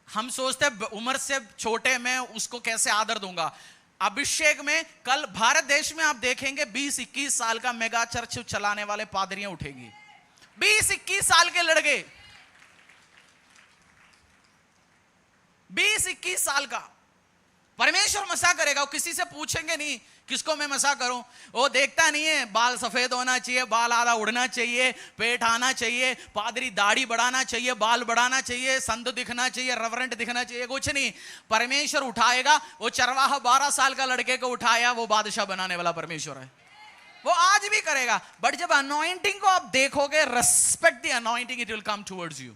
हम सोचते हैं उम्र से छोटे, मैं उसको कैसे आदर दूंगा। अभिषेक में कल भारत देश में आप देखेंगे 20-21 साल का मेगा चर्च चलाने वाले पादरियां उठेगी। 20-21 साल के लड़के, 20-21 साल का परमेश्वर मसा करेगा। वो किसी से पूछेंगे नहीं किसको मैं मसा करूं, वो देखता नहीं है। बाल सफेद होना चाहिए, बाल आधा उड़ना चाहिए, पेट आना चाहिए, पादरी दाढ़ी बढ़ाना चाहिए, बाल बढ़ाना चाहिए, संत दिखना चाहिए, रेवरेंट दिखना चाहिए, कुछ नहीं। परमेश्वर उठाएगा। वो चरवाहा 12 साल का लड़के को उठाया, वो बादशाह बनाने वाला परमेश्वर है, वो आज भी करेगा। बट जब अनॉइंटिंग को आप देखोगे, respect the anointing, it will come towards you.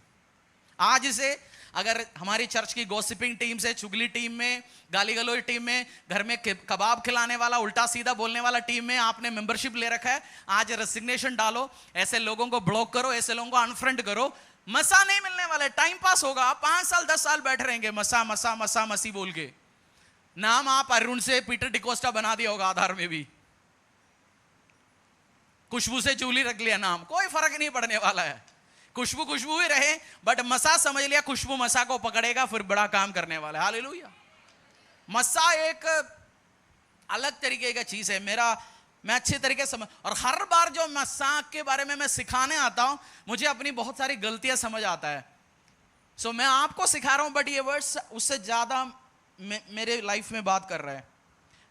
आज से अगर हमारी चर्च की गॉसिपिंग टीम से, चुगली टीम में, गाली गलौज टीम में, घर में कबाब खिलाने वाला, उल्टा सीधा बोलने वाला टीम में आपने मेंबरशिप ले रखा है, आज रेसिग्नेशन डालो। ऐसे लोगों को ब्लॉक करो, ऐसे लोगों को अनफ्रेंड करो। मसा नहीं मिलने वाले, टाइम पास होगा। आप 5 साल 10 साल बैठ रहेंगे मसा मसा मसा मसी बोल के। नाम आप अरुण से पीटर डिकोस्टा बना दिया होगा आधार में भी, खुशबू से जूली रख लिया नाम, कोई फर्क नहीं पड़ने वाला है। खुशबू खुशबू ही रहे, बट मसा समझ लिया, खुशबू मसा को पकड़ेगा, फिर बड़ा काम करने वाला है। हालेलुया। मसा एक अलग तरीके का चीज है। मैं अच्छे तरीके से समझ, और हर बार जो मसा के बारे में मैं सिखाने आता हूं, मुझे अपनी बहुत सारी गलतियां समझ आता है। सो मैं आपको सिखा रहा हूं, बट ये वर्ड्स उससे ज्यादा मेरे लाइफ में बात कर रहा है।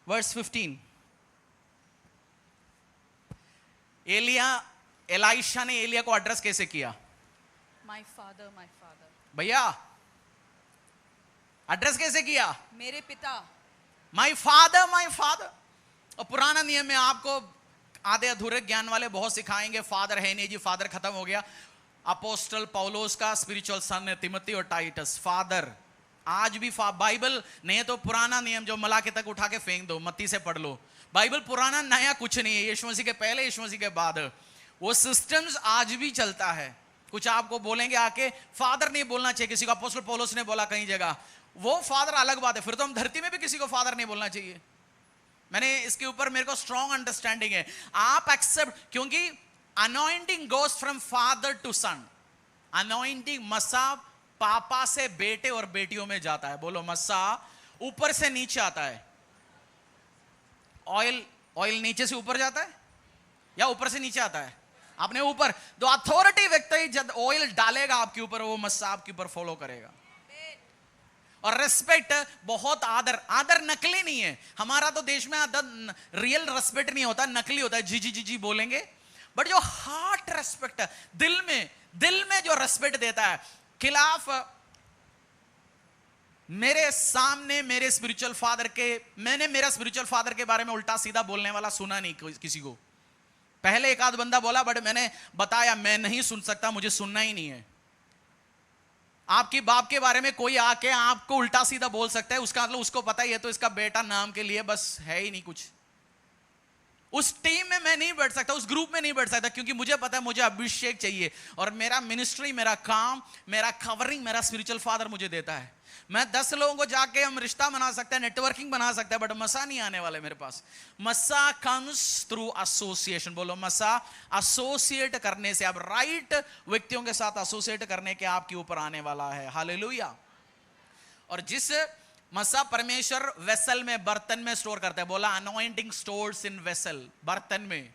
वर्स 15, एलाइशा ने एलिया को एड्रेस कैसे किया? My father, my father. भैया एड्रेस कैसे किया? मेरे पिता। My father, my father. और पुराना नियम में आपको आधे अधूरे ज्ञान वाले बहुत सिखाएंगे, फादर है नहीं जी, फादर खत्म हो गया। अपोस्टल पौलोस का स्पिरिचुअल सन है तिमोथी और टाइटस, फादर। आज भी बाइबल नहीं है तो पुराना नियम जो मलाकी तक उठा के फेंक दो, मत्ती से पढ़ लो। बाइबल पुराना नया कुछ नहीं है, यीशु मसीह के पहले, यीशु मसीह के बाद। वो सिस्टम्स आज भी चलता है। कुछ आपको बोलेंगे आके फादर नहीं बोलना चाहिए किसी को, अपोस्टल पौलुस ने बोला कई जगह। वो फादर अलग बात है, फिर तो हम धरती में भी किसी को फादर नहीं बोलना चाहिए। मैंने इसके ऊपर मेरे को स्ट्रॉन्ग अंडरस्टैंडिंग है। आप एक्सेप्ट, क्योंकि anointing goes from father to son. Anointing मसा पापा से बेटे और बेटियों में जाता है। बोलो, मसा ऊपर से नीचे आता है। ऑयल नीचे से ऊपर जाता है या ऊपर से नीचे आता है? आपने ऊपर, जो अथॉरिटी व्यक्ति जब ऑयल डालेगा आपके ऊपर, वो मसा आपके ऊपर फॉलो करेगा। और रेस्पेक्ट, बहुत आदर नकली नहीं है। हमारा तो देश में रियल रेस्पेक्ट नहीं होता, नकली होता है। जी जी जी जी बोलेंगे, बट जो हार्ट रेस्पेक्ट है, दिल में जो रेस्पेक्ट देता है। खिलाफ मेरे सामने मेरे स्पिरिचुअल फादर के, मैंने मेरा स्पिरिचुअल फादर के बारे में उल्टा सीधा बोलने वाला सुना नहीं किसी को। पहले एक आध बंदा बोला, बट मैंने बताया मैं नहीं सुन सकता, मुझे सुनना ही नहीं है। आपकी बाप के बारे में कोई आके आपको उल्टा सीधा बोल सकता है, उसका मतलब उसको पता ही है तो इसका बेटा नाम के लिए बस है ही नहीं कुछ। उस टीम में मैं नहीं बैठ सकता, उस ग्रुप में नहीं बैठ सकता, क्योंकि मुझे पता है मुझे अभिषेक चाहिए। और मेरा मिनिस्ट्री, मेरा काम, मेरा कवरिंग मेरा स्पिरिचुअल फादर मुझे देता है। मैं 10 लोगों को जाके हम रिश्ता बना सकते हैं, नेटवर्किंग बना सकते हैं, बट मसा नहीं आने वाले मेरे पास। मसा कम्स थ्रू एसोसिएशन। बोलो, मसा एसोसिएट करने से, आप राइट व्यक्तियों के साथ एसोसिएट करने के आपके ऊपर आने वाला है। हालेलुया। और जिस मसा परमेश्वर वेसल में, बर्तन में स्टोर करता है। बोला, अनॉइंटिंग स्टोर्स इन वेसल। बर्तन में,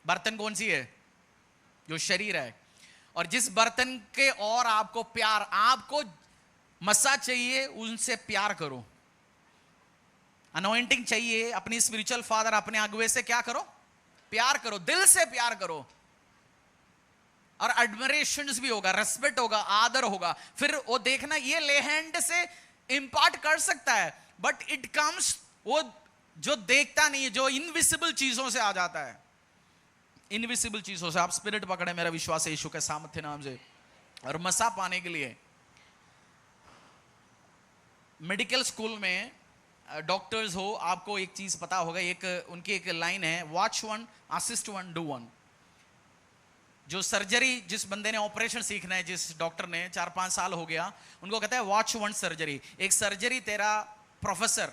बर्तन कौन सी है? जो शरीर है। और जिस बर्तन के और आपको प्यार, आपको मसा चाहिए, उनसे प्यार करो। अनॉइंटिंग चाहिए, अपनी स्पिरिचुअल फादर, अपने अगुवे से क्या करो? प्यार करो, दिल से प्यार करो। और एडमिरेशन भी होगा, रेस्पेक्ट होगा, आदर होगा। फिर वो देखना, ये ले हैंड से इंपार्ट कर सकता है, बट इट कम्स, वो जो देखता नहीं है, जो इनविजिबल चीजों से आ जाता है। इनविजिबल चीजों से। आप स्पिरिट पकड़े, मेरा विश्वास है यीशु के सामर्थ्य नाम से। और मसा पाने के लिए मेडिकल स्कूल में डॉक्टर्स हो, आपको एक चीज पता होगा, एक उनकी एक लाइन है, watch one, assist one, do one. जो सर्जरी, जिस बंदे ने ऑपरेशन सीखना है, जिस डॉक्टर ने 4-5 साल हो गया, उनको कहता है वॉच वन सर्जरी। एक सर्जरी, तेरा प्रोफेसर,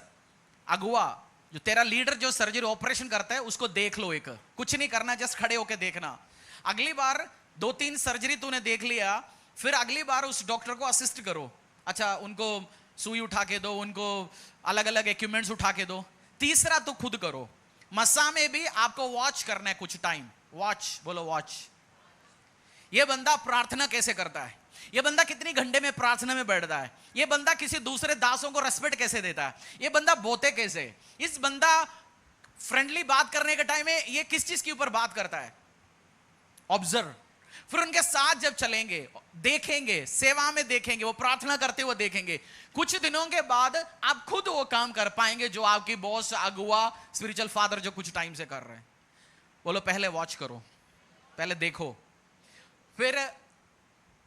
अगुआ, जो तेरा लीडर जो सर्जरी ऑपरेशन करता है, उसको देख लो। एक कुछ नहीं करना, जस्ट खड़े होकर देखना। अगली बार 2-3 सर्जरी तूने देख लिया, फिर अगली बार उस डॉक्टर को असिस्ट करो। अच्छा, उनको सुई उठा के दो, उनको अलग अलग इक्विपमेंट्स उठा के दो। तीसरा तो खुद करो। मसा में भी आपको वॉच करना है कुछ टाइम। वॉच, बोलो वॉच। ये बंदा प्रार्थना कैसे करता है, ये बंदा कितनी घंटे में प्रार्थना में बैठता है, ये बंदा किसी दूसरे दासों को रेस्पेक्ट कैसे देता है, ये बंदा बोते कैसे, इस बंदा फ्रेंडली बात करने के टाइम में ये किस चीज के ऊपर बात करता है। ऑब्जर्व। फिर उनके साथ जब चलेंगे, देखेंगे, सेवा में देखेंगे, वो प्रार्थना करते हुए देखेंगे, कुछ दिनों के बाद आप खुद वो काम कर पाएंगे जो आपकी बॉस, अगुआ, स्पिरिचुअल फादर जो कुछ टाइम से कर रहे हैं। बोलो, पहले वॉच करो, पहले देखो, फिर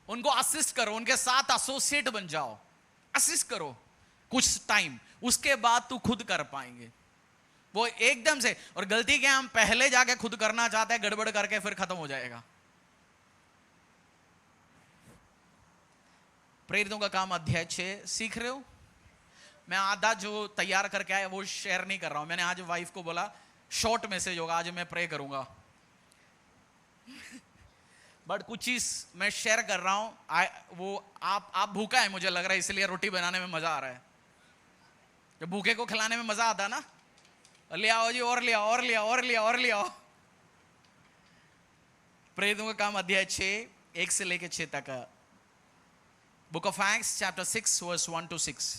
उनको असिस्ट करो, उनके साथ एसोसिएट बन जाओ, असिस्ट करो कुछ टाइम, उसके बाद तू खुद कर पाएंगे। वो एकदम से, और गलती क्या, हम पहले जाके खुद करना चाहते हैं, गड़बड़ करके फिर खत्म हो जाएगा। प्रेरितों का काम अध्याय 6 सीख रहे हो। मैं आधा जो तैयार करके आया वो शेयर नहीं कर रहा हूं। मैंने आज वाइफ को बोला शॉर्ट मैसेज होगा, आज मैं प्रे करूंगा, बट कुछ चीज मैं शेयर कर रहा हूं। वो आप भूखा है मुझे लग रहा है, इसलिए रोटी बनाने में मजा आ रहा है। जब भूखे को खिलाने में मजा आता ना, ले आओ जी, और ले आओ, और ले आओ, और ले आओ, और ले आओ। प्रेरितों का काम अध्याय 6 1 से लेकर 6 तक। Book of acts chapter 6 verse 1 to 6।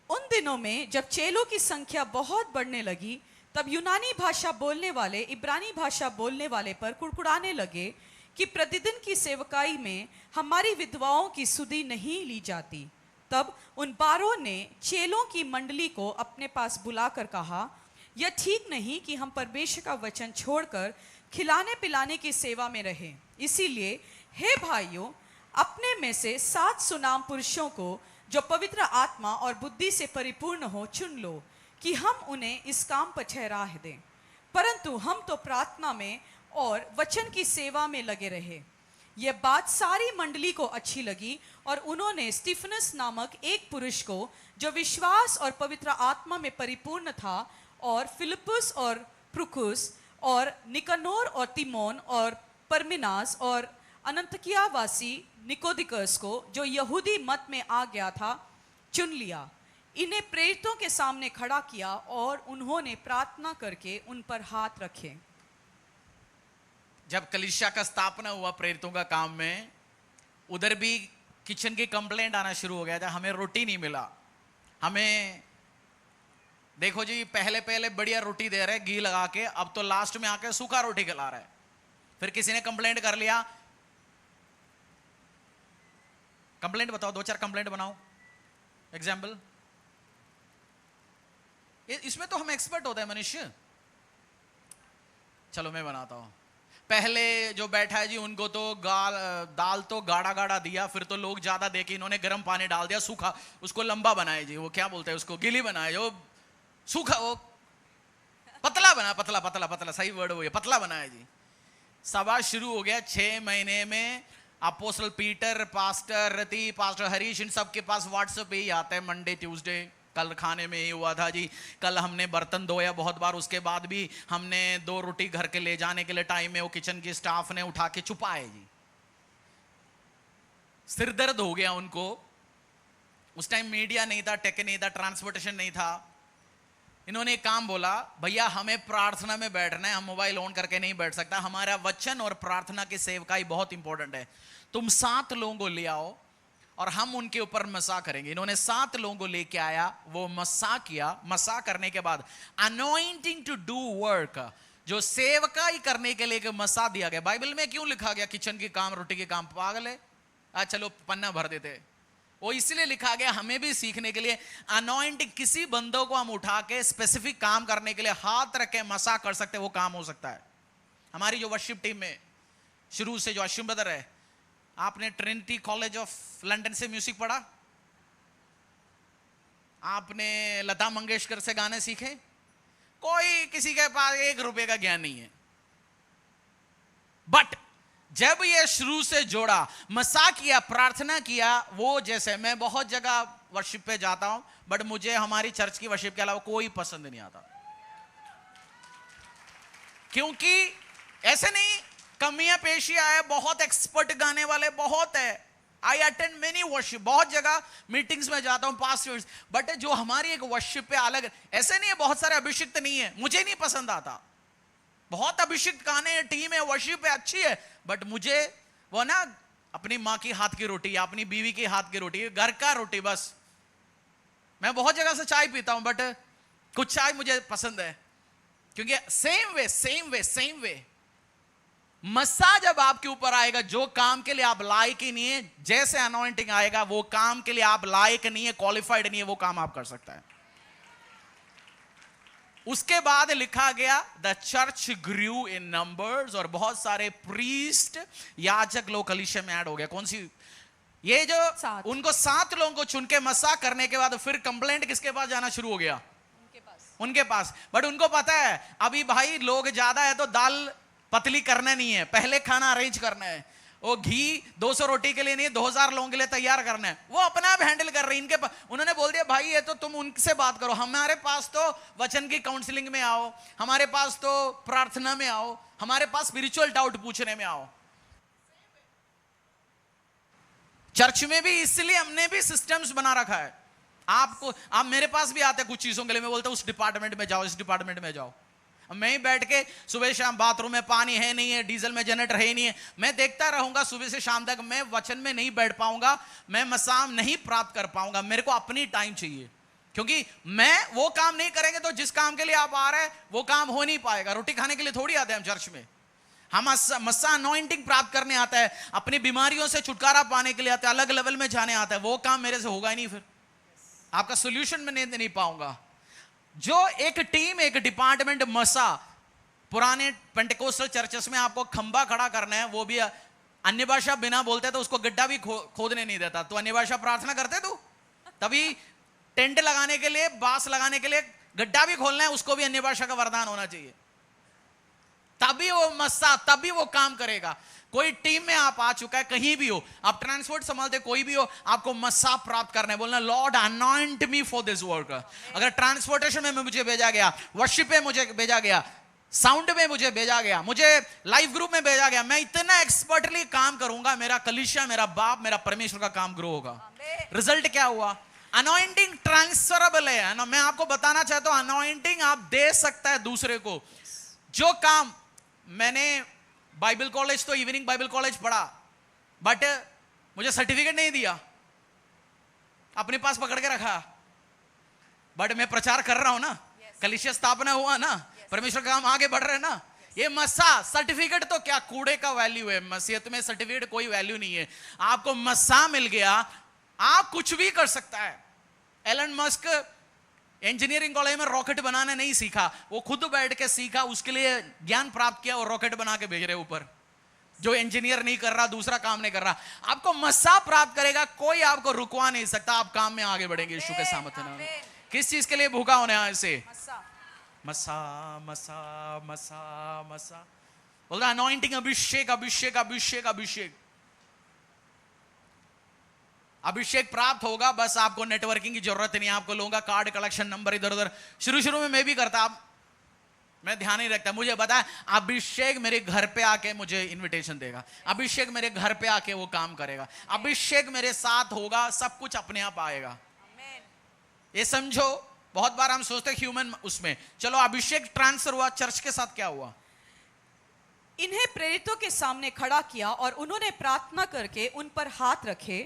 उन दिनों में जब चेलों की संख्या बहुत बढ़ने लगी, तब यूनानी भाषा बोलने वाले इब्रानी भाषा बोलने वाले पर कुड़कुड़ाने लगे कि प्रतिदिन की सेवकाई में हमारी विधवाओं की सुधि नहीं ली जाती। तब उन 12 ने चेलों की मंडली को अपने पास बुलाकर कहा, यह ठीक नहीं कि हम परमेश्वर का वचन छोड़कर खिलाने पिलाने की सेवा में रहें। इसीलिए हे भाइयों, अपने में से 7 सुनाम पुरुषों को जो पवित्र आत्मा और बुद्धि से परिपूर्ण हो चुन लो कि हम उन्हें इस काम पर ठहरा दें। परंतु हम तो प्रार्थना में और वचन की सेवा में लगे रहे। यह बात सारी मंडली को अच्छी लगी और उन्होंने स्टीफनस नामक एक पुरुष को जो विश्वास और पवित्र आत्मा में परिपूर्ण था और फिलिपुस और प्रुकुस और निकनोर और तिमोन और परमिनास और अनंतकिया वासी निकोदिकस को जो यहूदी मत में आ गया था चुन लिया। इन्हें प्रेरितों के सामने खड़ा किया और उन्होंने प्रार्थना करके उन पर हाथ रखे। जब कलीसिया का स्थापना हुआ प्रेरितों का काम में, उधर भी किचन की कंप्लेंट आना शुरू हो गया था, हमें रोटी नहीं मिला। हमें देखो जी, पहले पहले बढ़िया रोटी दे रहे घी लगा के, अब तो लास्ट में आके सूखा रोटी खिला रहा है। फिर किसी ने कंप्लेंट कर लिया, कंप्लेंट बताओ, 2-4 कंप्लेंट बनाओ एग्जाम्पल। इसमें तो हम एक्सपर्ट होते हैं मनुष्य। चलो मैं बनाता हूं। पहले जो बैठा है जी, उनको तो दाल तो गाढ़ा गाढ़ा दिया, फिर तो लोग ज्यादा देखे, इन्होंने गर्म पानी डाल दिया, सूखा उसको लंबा बनाया जी, वो क्या बोलते हैं उसको, गिली बनाया, जो सूखा वो पतला बना, पतला पतला पतला, सही वर्ड वो, पतला बनाया जी। सभा शुरू हो गया 6 महीने में। अपोस्टल पीटर, पास्टर रति, पास्टर हरीश, इन सब के पास व्हाट्सएप पे ही आता है मंडे ट्यूसडे। कल खाने में ही हुआ था जी, कल हमने बर्तन धोया बहुत बार, उसके बाद भी हमने 2 रोटी घर के ले जाने के लिए टाइम में वो किचन की स्टाफ ने उठा के छुपाए जी। सिर दर्द हो गया उनको। उस टाइम मीडिया नहीं था, टेक नहीं था, ट्रांसपोर्टेशन नहीं था। इन्होंने एक काम बोला, भैया हमें प्रार्थना में बैठना है, हम मोबाइल ऑन करके नहीं बैठ सकता, हमारा वचन और प्रार्थना की सेवकाई बहुत इंपॉर्टेंट है। तुम 7 लोगों को ले आओ और हम उनके ऊपर मसा करेंगे। इन्होंने 7 लोगों को लेके आया, वो मसा किया। मसा करने के बाद अनॉइंटिंग टू डू वर्क, जो सेवकाई करने के लिए मसा दिया गया। बाइबल में क्यों लिखा गया किचन के काम, रोटी के काम? पागल है? चलो पन्ना भर देते। वो इसलिए लिखा गया हमें भी सीखने के लिए। अनॉइंटिंग, किसी बंदों को हम उठा के स्पेसिफिक काम करने के लिए हाथ रख के मसा कर सकते, वो काम हो सकता है। हमारी जो वर्शिप टीम में शुरू से जो अश्विन ब्रदर है, आपने ट्रिनिटी कॉलेज ऑफ लंदन से म्यूजिक पढ़ा? आपने लता मंगेशकर से गाने सीखे? कोई किसी के पास 1 रुपए का ज्ञान नहीं है। बट जब ये शुरू से जोड़ा, मसा किया, प्रार्थना किया, वो जैसे मैं बहुत जगह वर्शिप पे जाता हूं, बट मुझे हमारी चर्च की वर्शिप के अलावा कोई पसंद नहीं आता। क्योंकि ऐसे नहीं, कमियां पेशियां है, बहुत एक्सपर्ट गाने वाले बहुत है। आई अटेंड मेनी वर्शिप, बहुत जगह मीटिंग्स में जाता हूं पास्टर्स, बट जो हमारी एक वर्शिप पे अलग, ऐसे नहीं है बहुत सारे अभिषिक्त नहीं है, मुझे नहीं पसंद आता। बहुत अभिषिक्त गाने टीम है, वर्शिप है, अच्छी है, बट मुझे वो ना अपनी माँ की हाथ की रोटी या अपनी बीवी की हाथ की रोटी, घर का रोटी बस। मैं बहुत जगह से चाय पीता हूं, बट कुछ चाय मुझे पसंद है, क्योंकि सेम वे मसा जब आपके ऊपर आएगा, जो काम के लिए आप लायक ही नहीं है, जैसे अनॉइंटिंग आएगा, वो काम के लिए आप लायक नहीं है, क्वालिफाइड नहीं है, वो काम आप कर सकता है। उसके बाद लिखा गया the church grew in numbers, और बहुत सारे प्रीस्ट, याजक लोग कलीसिया में ऐड हो गए। कौन सी? ये जो 7 उनको 7 लोगों को चुन के मसा करने के बाद फिर कंप्लेंट किसके पास जाना शुरू हो गया? उनके पास। बट उनको पता है अभी भाई लोग ज्यादा है तो दाल पतली करना नहीं है, पहले खाना अरेंज करना है। वो घी 200 रोटी के लिए नहीं, 2000 लोगों के लिए तैयार करना है। वो अपना आप हैंडल कर रहे हैं। इनके पास उन्होंने बोल दिया भाई ये तो तुम उनसे बात करो, हमारे पास तो वचन की काउंसलिंग में आओ, हमारे पास तो प्रार्थना में आओ, हमारे पास स्पिरिचुअल डाउट पूछने में आओ। चर्च में भी इसलिए हमने भी सिस्टम्स बना रखा है। आप मेरे पास भी आते कुछ चीजों के लिए, मैं बोलता हूं उस डिपार्टमेंट में जाओ, इस डिपार्टमेंट में जाओ। मैं ही बैठ के सुबह शाम, बाथरूम में पानी है नहीं है, डीजल में जनरेटर है ही नहीं है, मैं देखता रहूंगा सुबह से शाम तक। मैं वचन में नहीं बैठ पाऊंगा, मैं मसाम नहीं प्राप्त कर पाऊंगा। मेरे को अपनी टाइम चाहिए, क्योंकि मैं वो काम नहीं करेंगे तो जिस काम के लिए आप आ रहे हैं वो काम हो नहीं पाएगा। रोटी खाने के लिए थोड़ी आते हैं हम चर्च में, हम मस्सा अनॉइंटिंग प्राप्त करने आता है, अपनी बीमारियों से छुटकारा पाने के लिए आता है, अलग लेवल में जाने आता है। वो काम मेरे से होगा ही नहीं, फिर आपका सोल्यूशन में नहीं पाऊंगा। जो एक टीम, एक डिपार्टमेंट मसा, पुराने पेंटेकोस्टल चर्चेस में आपको खंबा खड़ा करना है, वो भी अन्य भाषा बिना बोलते तो उसको गड्ढा भी खोदने नहीं देता। तो अन्य भाषा प्रार्थना करते तू, तभी टेंट लगाने के लिए, बांस लगाने के लिए गड्ढा भी खोलना है, उसको भी अन्य भाषा का वरदान होना चाहिए। तभी वो मस्सा, तभी वो काम करेगा। कोई टीम में आप आ चुका है, कहीं भी हो, आप ट्रांसपोर्ट संभालते, कोई भी हो, आपको मस्सा प्राप्त करना है, बोलना Lord anoint me for this work. अगर ट्रांसपोर्टेशन में मुझे भेजा गया, वर्शिप में मुझे भेजा गया, साउंड में मुझे भेजा गया, मुझे लाइव ग्रुप में भेजा गया, मैं इतना एक्सपर्टली काम करूंगा, मेरा कलीसिया, मेरा बाप, मेरा परमेश्वर का काम ग्रो होगा। रिजल्ट क्या हुआ? अनॉइंटिंग ट्रांसफरेबल है ना। मैं आपको बताना चाहता हूं, अनॉइंटिंग आप दे सकता है दूसरे को। जो काम मैंने बाइबल कॉलेज, तो इवनिंग बाइबल कॉलेज पढ़ा, बट मुझे सर्टिफिकेट नहीं दिया, अपने पास पकड़ के रखा, बट मैं प्रचार कर रहा हूं ना, कलीसिया स्थापना हुआ ना, परमेश्वर का काम आगे बढ़ रहे हैं ना। ये मस्सा, सर्टिफिकेट तो क्या कूड़े का वैल्यू है, मसीहत में सर्टिफिकेट कोई वैल्यू नहीं है। आपको मस्सा मिल गया, आप कुछ भी कर सकता है। एलन मस्क इंजीनियरिंग कॉलेज में रॉकेट बनाने नहीं सीखा, वो खुद बैठ के सीखा, उसके लिए ज्ञान प्राप्त किया और रॉकेट बना के भेज रहे ऊपर। जो इंजीनियर नहीं कर रहा, दूसरा काम नहीं कर रहा, आपको मस्सा प्राप्त करेगा, कोई आपको रुकवा नहीं सकता। आप काम में आगे बढ़ेंगे यीशु के सामर्थ्य नाम में। किस चीज के लिए भूखा होने आए से? मसा मसा मसा मसा बोल रहा, अनॉइंटिंग, अभिषेक अभिषेक अभिषेक अभिषेक। अभिषेक प्राप्त होगा, बस आपको नेटवर्किंग की जरूरत नहीं। आपको लोगों का कार्ड कलेक्शन नंबर इधर उधर, शुरू में मैं भी करता, मैं ध्यान नहीं रखता। मुझे पता है अभिषेक मेरे घर पे आके मुझे इनविटेशन देगा, अभिषेक मेरे घर पे आके वो काम करेगा, अभिषेक मेरे साथ होगा, सब कुछ अपने आप आएगा। ये समझो, बहुत बार हम सोचते ह्यूमन उसमें, चलो अभिषेक ट्रांसफर हुआ, चर्च के साथ क्या हुआ? इन्हें प्रेरितों के सामने खड़ा किया और उन्होंने प्रार्थना करके उन पर हाथ रखे।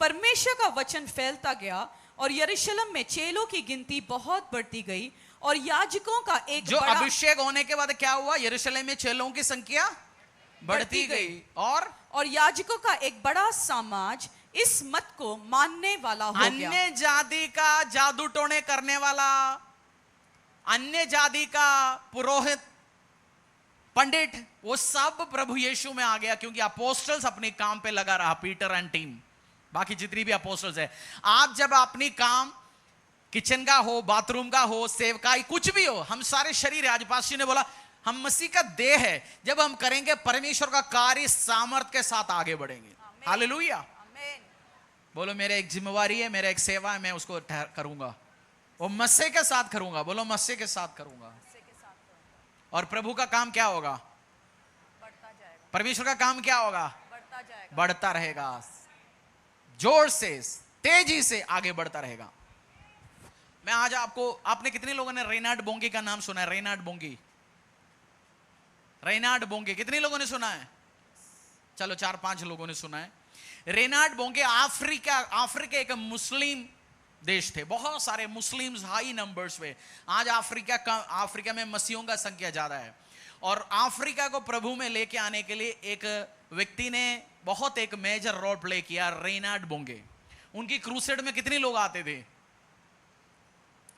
परमेश्वर का वचन फैलता गया और यरूशलेम में चेलों की गिनती बहुत बढ़ती गई और याजकों का एक जो अभिषेक होने के बाद क्या हुआ? यरूशलेम में चेलों की संख्या बढ़ती गई और याजकों का एक बड़ा समाज इस मत को मानने वाला हो गया। अन्य जाति का जादू टोने करने वाला, अन्य जाति का पुरोहित, पंडित, वो सब प्रभु यीशु में आ गया, क्योंकि अपोस्टल्स अपने काम पे लगा रहा, पीटर एंड टीम, बाकी जितनी भी अपोस्टल्स है। आप जब अपनी काम किचन का हो, बाथरूम का हो, सेवकाई कुछ भी हो, हम सारे शरीर है। आज पास्टर ने बोला हम मसीह का देह है, जब हम करेंगे परमेश्वर का कार्य सामर्थ के साथ आगे बढ़ेंगे। हालेलुया। बोलो मेरे एक जिम्मेवारी है, मेरा एक सेवा है, मैं उसको करूंगा, वो मसीह के साथ करूंगा। बोलो मसीह के साथ करूंगा। और प्रभु का काम क्या होगा? बढ़ता जाएगा। परमेश्वर का काम क्या होगा? बढ़ता जाएगा, बढ़ता रहेगा, जोर से, तेजी से आगे बढ़ता रहेगा। मैं आज आपको, आपने कितने लोगों ने रेनार्ड बोंगे का नाम सुना है? रेनार्ड बोंगे, रेनार्ड बोंगे कितने लोगों ने सुना है? चलो 4-5 लोगों ने सुना है। रेनार्ड बोंगे अफ्रीका एक मुस्लिम देश थे, बहुत सारे मुस्लिम्स हाई नंबर्स में। आज अफ्रीका में मसीहों का संख्या ज्यादा है, और अफ्रीका को प्रभु में लेके आने के लिए एक व्यक्ति ने बहुत एक मेजर रोल प्ले किया, रेनार्ड बोंगे। उनकी क्रूसेड में कितने लोग आते थे?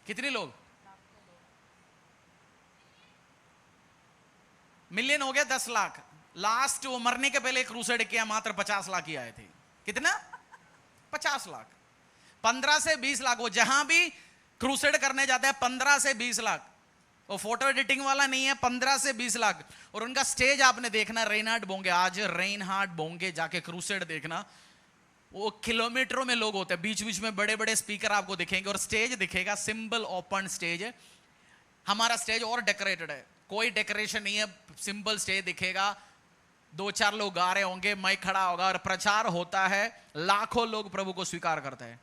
कितने लोग? मिलियन हो गया, 10 लाख। लास्ट वो मरने के पहले क्रूसेड किया, मात्र 50 लाख ही आए थे। कितना? 50 लाख। 15 से 20 लाख। वो जहां भी क्रूसेड करने जाते हैं 15 से 20 लाख। वो फोटो एडिटिंग वाला नहीं है, 15 से 20 लाख। और उनका स्टेज आपने देखना, रेनार्ड बोंगे, आज रेनहार्ड बोंगे जाके क्रूसेड देखना, वो किलोमीटरों में लोग होते हैं, बीच बीच में बड़े बड़े स्पीकर आपको दिखेंगे, और स्टेज दिखेगा सिंपल ओपन स्टेज है। हमारा स्टेज और डेकोरेटेड है, कोई डेकोरेशन नहीं है, सिंपल स्टेज दिखेगा, 2-4 लोग गा रहे होंगे, माइक खड़ा होगा और प्रचार होता है, लाखों लोग प्रभु को स्वीकार करते हैं।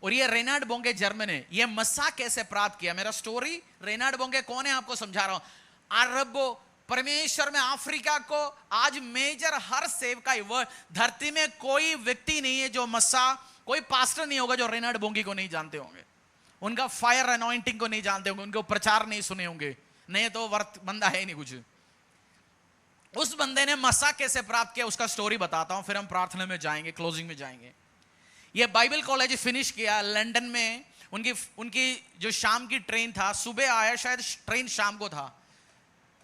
और ये रेनार्ड बोंगे जर्मन है। ये मस्सा कैसे प्राप्त किया? मेरा स्टोरी, रेनार्ड बोंगे कौन है आपको समझा रहा हूं। अरबों परमेश्वर में अफ्रीका को आज मेजर हर सेवकाई, वह धरती में कोई व्यक्ति नहीं है जो मस्सा, कोई पास्टर नहीं होगा जो रेनार्ड बोंगे को नहीं जानते होंगे, उनका फायर अनॉइंटिंग को नहीं जानते होंगे, उनको प्रचार नहीं सुने होंगे, नहीं तो वर्त बंदा है ही नहीं कुछ। उस बंदे ने मस्सा कैसे प्राप्त किया उसका स्टोरी बताता हूं, फिर हम प्रार्थना में जाएंगे, क्लोजिंग में जाएंगे। ये बाइबल कॉलेज फिनिश किया लंदन में। उनकी जो शाम की ट्रेन था, सुबह आया, शायद ट्रेन शाम को था,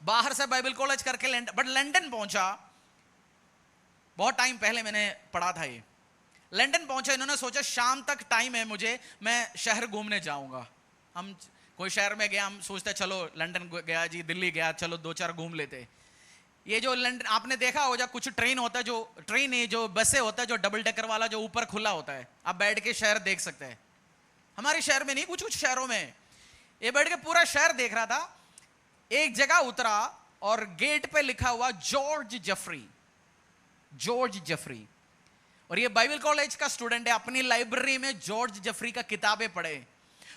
बाहर से बाइबल कॉलेज करके बट लंदन पहुंचा। बहुत टाइम पहले मैंने पढ़ा था ये। लंदन पहुंचा, इन्होंने सोचा शाम तक टाइम है मुझे, मैं शहर घूमने जाऊंगा। हम कोई शहर में गया, हम सोचते चलो लंदन गया जी, दिल्ली गया, चलो 2-4 घूम लेते। ये जो लंदन आपने देखा हो, जब कुछ ट्रेन होता है, जो ट्रेन है, जो बसें होता है, जो डबल डेकर वाला जो ऊपर खुला होता है, आप बैठ के शहर देख सकते हैं। हमारे शहर में नहीं, कुछ कुछ शहरों में ये बैठ के पूरा शहर देख रहा था। एक जगह उतरा और गेट पे लिखा हुआ जॉर्ज जेफरी, जॉर्ज जेफरी। और ये बाइबल कॉलेज का स्टूडेंट है, अपनी लाइब्रेरी में जॉर्ज जेफरी का किताबें पढ़े।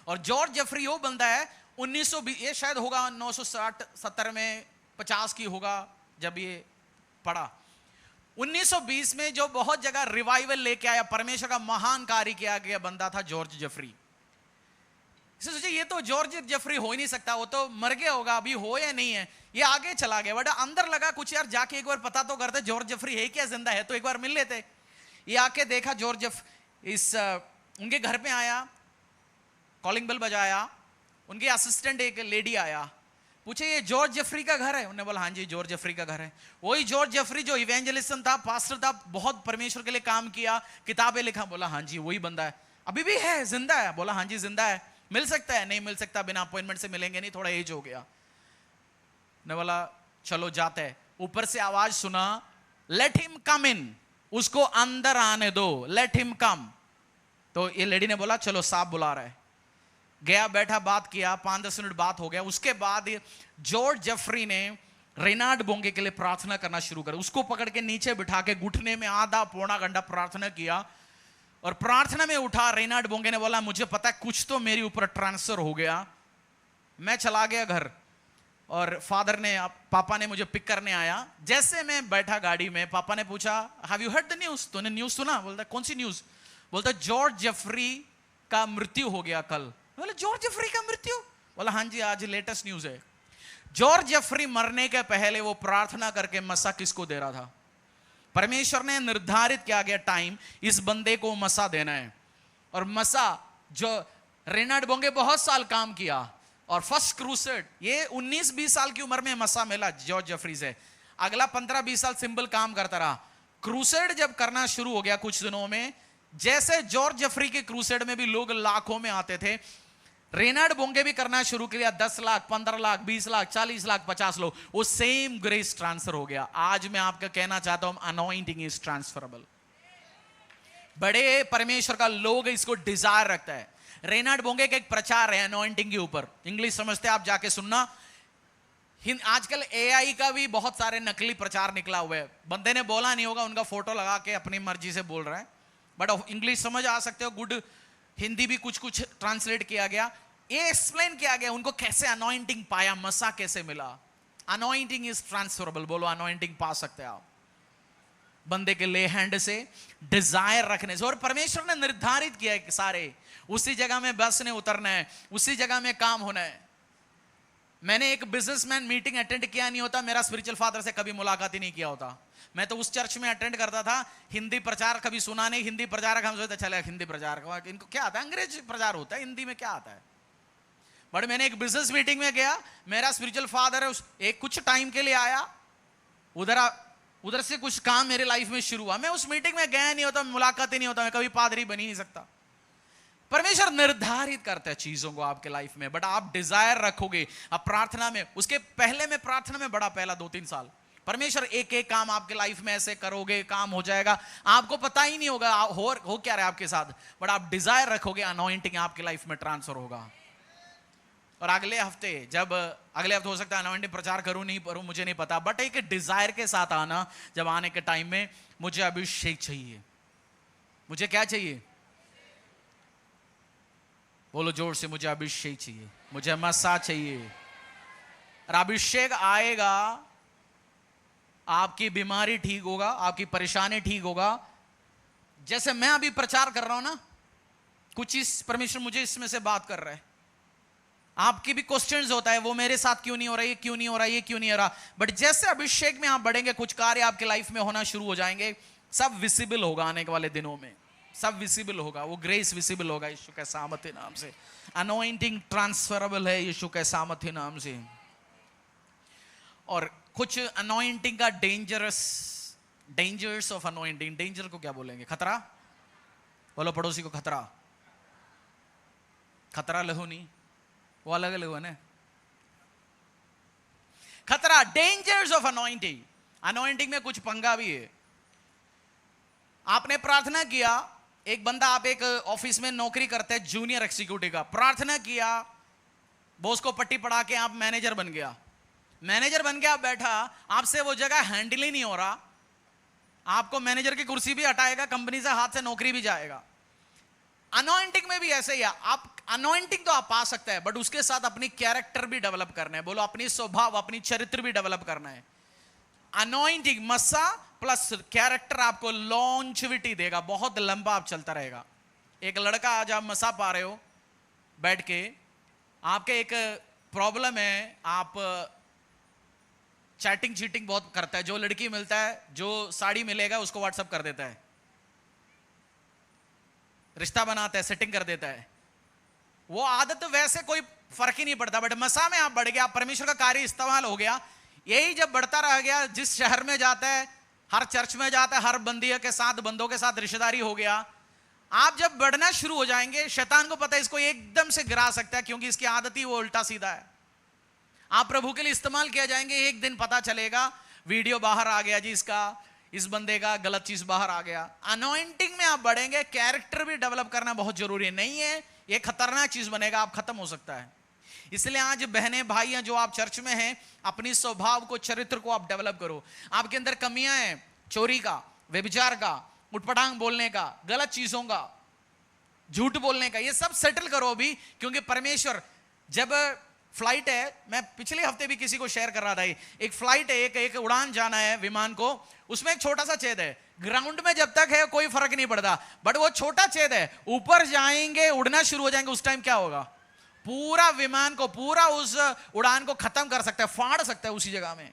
और जॉर्ज जेफरी वो बंदा है 1920, ये शायद होगा 960-70 में, 50 की होगा जब ये पढ़ा। 1920 में जो बहुत जगह रिवाइवल लेके आया, परमेश्वर का महान कार्य किया गया बंदा था जॉर्ज जेफरी। इसे सोचिए, ये तो जॉर्ज जेफरी हो ही नहीं सकता, वो तो मर गया होगा, अभी हो या नहीं है। ये आगे चला गया, बट अंदर लगा कुछ यार, जाके एक बार पता तो करते जॉर्ज जेफरी है क्या, जिंदा है तो एक बार मिल लेते। ये आके देखा जॉर्ज उनके घर पे आया, कॉलिंग बेल बजाया, उनके असिस्टेंट एक लेडी आया, पूछे ये जॉर्ज जेफरी का घर है? उन्होंने बोला हाँ जी जॉर्ज जेफरी का घर है। वही जॉर्ज जेफरी जो इवेंजलिस्ट था, पास्टर था, बहुत परमेश्वर के लिए काम किया, किताबें लिखा। बोला हाँ जी वही बंदा है। अभी भी है, जिंदा है? बोला हाँ जी जिंदा है। मिल सकता है? नहीं मिल सकता, बिना अपॉइंटमेंट से मिलेंगे नहीं, थोड़ा एज हो गया। ने बोला चलो जाते हैं। ऊपर से आवाज सुना, लेट हिम कम इन, उसको अंदर आने दो, लेट हिम कम। तो ये लेडी ने बोला चलो साहब बुला रहा है। गया, बैठा, बात किया, 5-10 मिनट बात हो गया। उसके बाद जॉर्ज जेफरी ने रेनार्ड बोंगे के लिए प्रार्थना करना शुरू कर, उसको पकड़ के नीचे बिठा के घुटने में आधा पौना घंटा प्रार्थना किया। और प्रार्थना में उठा, रेनार्ड बोंगे ने बोला मुझे पता है कुछ तो मेरे ऊपर ट्रांसफर हो गया। मैं चला गया घर और फादर ने, पापा ने मुझे पिक करने आया। जैसे मैं बैठा गाड़ी में, पापा ने पूछा have you heard the news, तूने न्यूज़ सुना? बोलता कौन सी न्यूज़? बोलता जॉर्ज जेफरी का मृत्यु हो गया कल। बोले जॉर्ज जेफरी का मृत्यु? बोला हाँ जी आज लेटेस्ट न्यूज़ है। जॉर्ज जेफरी मरने के पहले वो प्रार्थना करके मसा किसको दे रहा था? परमेश्वर ने निर्धारित किया गया टाइम, इस बंदे को मसा देना है। और मसा जो रेनार्ड बोंगे बहुत साल काम किया, और फर्स्ट क्रूसेड ये 19-20 साल की उम्र में मसा मिला जॉर्ज जेफरी से। अगला 15-20 साल सिंपल काम करता रहा। क्रूसेड जब करना शुरू हो गया कुछ दिनों में, जैसे जॉर्ज जेफरी के क्रूसेड में भी लोग लाखों में आते थे, रेनार्ड बोंगे भी करना शुरू किया। 10 लाख, 15 लाख, 20 लाख, 40 लाख, 50 लोग, वो सेम ग्रेस ट्रांसफर हो गया। आज मैं आपको कहना चाहता हूं अनॉइंटिंग इज ट्रांसफरेबल। बड़े परमेश्वर का लोग इसको डिजायर रखता है। रेनार्ड बोंगे का एक प्रचार है अनॉइंटिंग के ऊपर, इंग्लिश समझते आप जाके सुनना। आजकल एआई का भी बहुत सारे नकली प्रचार निकला हुआ है। बंदे ने बोला नहीं होगा, उनका फोटो लगा के अपनी मर्जी से बोल रहा है, बट इंग्लिश समझ आ सकते हो, गुड हिंदी भी कुछ कुछ ट्रांसलेट किया गया। ये एक्सप्लेन किया गया उनको कैसे अनॉइंटिंग पाया, मसा कैसे मिला। Anointing is transferable. बोलो अनॉइंटिंग पा सकते हैं आप बंदे के ले हैंड से, डिजायर रखने से। और परमेश्वर ने निर्धारित किया है कि सारे उसी जगह में बस ने उतरना है, उसी जगह में काम होना है। मैंने एक बिजनेसमैन मीटिंग अटेंड किया नहीं होता, मेरा स्पिरिचुअल फादर से कभी मुलाकात ही नहीं किया होता। मैं तो उस चर्च में अटेंड करता था, हिंदी प्रचार कभी सुना नहीं। हिंदी प्रचारक हम सोचते चले हिंदी प्रचार, इनको क्या आता है, अंग्रेजी प्रचार होता है, हिंदी में क्या आता है। बट मैंने एक बिजनेस मीटिंग में गया, मेरा स्पिरिचुअल फादर एक कुछ टाइम के लिए आया, उधर से कुछ काम मेरे लाइफ में शुरू हुआ। मैं उस मीटिंग में गया नहीं होता, मुलाकात ही नहीं होता, मैं कभी पादरी बन ही नहीं सकता। परमेश्वर निर्धारित करता है चीजों को आपके लाइफ में, बट आप डिजायर रखोगे। आप प्रार्थना में, उसके पहले में प्रार्थना में बड़ा, पहला 2-3 साल परमेश्वर एक एक काम आपके लाइफ में ऐसे करोगे, काम हो जाएगा, आपको पता ही नहीं होगा हो क्या रहा है आपके साथ, बट आप डिजायर रखोगे, अनॉइंटिंग आपके लाइफ में ट्रांसफर होगा। और अगले हफ्ते हो सकता है अनॉइंटिंग प्रचार करूं नहीं करूं मुझे नहीं पता, बट एक डिजायर के साथ आना, जब आने के टाइम में मुझे अभिषेक चाहिए। मुझे क्या चाहिए? बोलो जोर से, मुझे अभिषेक चाहिए, मुझे मसा चाहिए। और अभिषेक आएगा, आपकी बीमारी ठीक होगा, आपकी परेशानी ठीक होगा। जैसे मैं अभी प्रचार कर रहा हूं ना, कुछ इस परमेश्वर मुझे इसमें से बात कर रहा है। आपकी भी क्वेश्चंस होता है, वो मेरे साथ क्यों नहीं हो रहा, ये क्यों नहीं हो रहा, ये क्यों नहीं हो रहा। बट जैसे अभिषेक में आप बढ़ेंगे, कुछ कार्य आपके लाइफ में होना शुरू हो जाएंगे, सब विजिबल होगा। आने वाले दिनों में सब विजिबल होगा, वो ग्रेस विजिबल होगा यीशु के सामर्थ्य नाम से। अनॉइंटिंग ट्रांसफरेबल है यीशु के सामर्थ्य नाम से। और कुछ अनॉइंटिंग का डेंजर्स ऑफ अनॉइंटिंग। डेंजर को क्या बोलेंगे? खतरा। बोलो पड़ोसी को खतरा। खतरा लहू नहीं, वो अलग अलग है ना। खतरा, डेंजर्स ऑफ अनॉइंटिंग। अनॉइंटिंग में कुछ पंगा भी है। आपने प्रार्थना किया, एक बंदा, आप एक ऑफिस में नौकरी करते हैं जूनियर एग्जीक्यूटिव का, प्रार्थना किया, बॉस को पट्टी पढ़ा के आप मैनेजर बन गया, मैनेजर बन के आप बैठा, आपसे वो जगह हैंडल ही नहीं हो रहा, आपको मैनेजर की कुर्सी भी हटाएगा, कंपनी से हाथ से नौकरी भी जाएगा। अनॉइंटिंग में भी ऐसे ही है, आप अनॉइंटिंग तो आप पा सकते हैं, बट उसके साथ अपनी कैरेक्टर भी डेवलप करना है। बोलो, अपनी स्वभाव, अपनी चरित्र भी डेवलप करना है। अनॉइंटिंग मस्सा प्लस कैरेक्टर आपको लॉन्चविटी देगा, बहुत लंबा आप चलता रहेगा। एक लड़का, आज आप मसा पा रहे हो बैठ के, आपके एक प्रॉब्लम है, आप चैटिंग चीटिंग बहुत करता है, जो लड़की मिलता है, जो साड़ी मिलेगा उसको व्हाट्सएप कर देता है, रिश्ता बनाता है, सेटिंग कर देता है। वो आदत तो वैसे कोई फर्क ही नहीं पड़ता, बट मसा में आप बढ़ गया, परमेश्वर का कार्य इस्तेमाल हो गया। यही जब बढ़ता रह गया, जिस शहर में जाता है, हर चर्च में जाता है, हर बंदियों के साथ, बंदों के साथ रिश्तेदारी हो गया। आप जब बढ़ना शुरू हो जाएंगे, शैतान को पता है इसको एकदम से गिरा सकता है, क्योंकि इसकी आदत ही वो उल्टा सीधा है। आप प्रभु के लिए इस्तेमाल किया जाएंगे, एक दिन पता चलेगा वीडियो बाहर आ गया जी, इसका, इस बंदे का गलत चीज बाहर आ गया। अनॉइंटिंग में आप बढ़ेंगे, कैरेक्टर भी डेवलप करना बहुत जरूरी नहीं है, ये खतरनाक चीज बनेगा, आप खत्म हो सकता है। इसलिए आज बहनें भाई हैं जो आप चर्च में हैं, अपनी स्वभाव को, चरित्र को आप डेवलप करो। आपके अंदर कमियां हैं, चोरी का, व्यभिचार का, उठपटांग बोलने का, गलत चीजों का, झूठ बोलने का, ये सब सेटल करो अभी, क्योंकि परमेश्वर, जब फ्लाइट है, मैं पिछले हफ्ते भी किसी को शेयर कर रहा था, एक फ्लाइट है, एक उड़ान जाना है विमान को, उसमें एक छोटा सा छेद है, ग्राउंड में जब तक है कोई फर्क नहीं पड़ता, बट वो छोटा छेद है, ऊपर जाएंगे, उड़ना शुरू हो जाएंगे, उस टाइम क्या होगा? पूरा विमान को, पूरा उस उड़ान को खत्म कर सकता है, फाड़ सकता है उसी जगह में।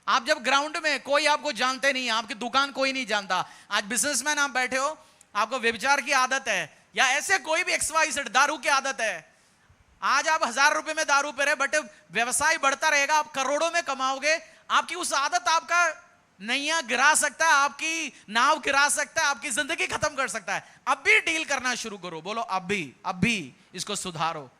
आप जब ग्राउंड में, कोई आपको जानते नहीं, आपकी दुकान कोई नहीं जानता, आज बिजनेसमैन आप बैठे हो, आपको व्यभिचार की आदत है, या ऐसे कोई भी XYZ दारू की आदत है, आज आप 1000 रुपए में दारू पे रहे, बट व्यवसाय बढ़ता रहेगा, आप करोड़ों में कमाओगे, आपकी उस आदत आपका नैया गिरा सकता है, आपकी नाव गिरा सकता है, आपकी जिंदगी खत्म कर सकता है। अब भी डील करना शुरू करो, बोलो अब भी इसको सुधारो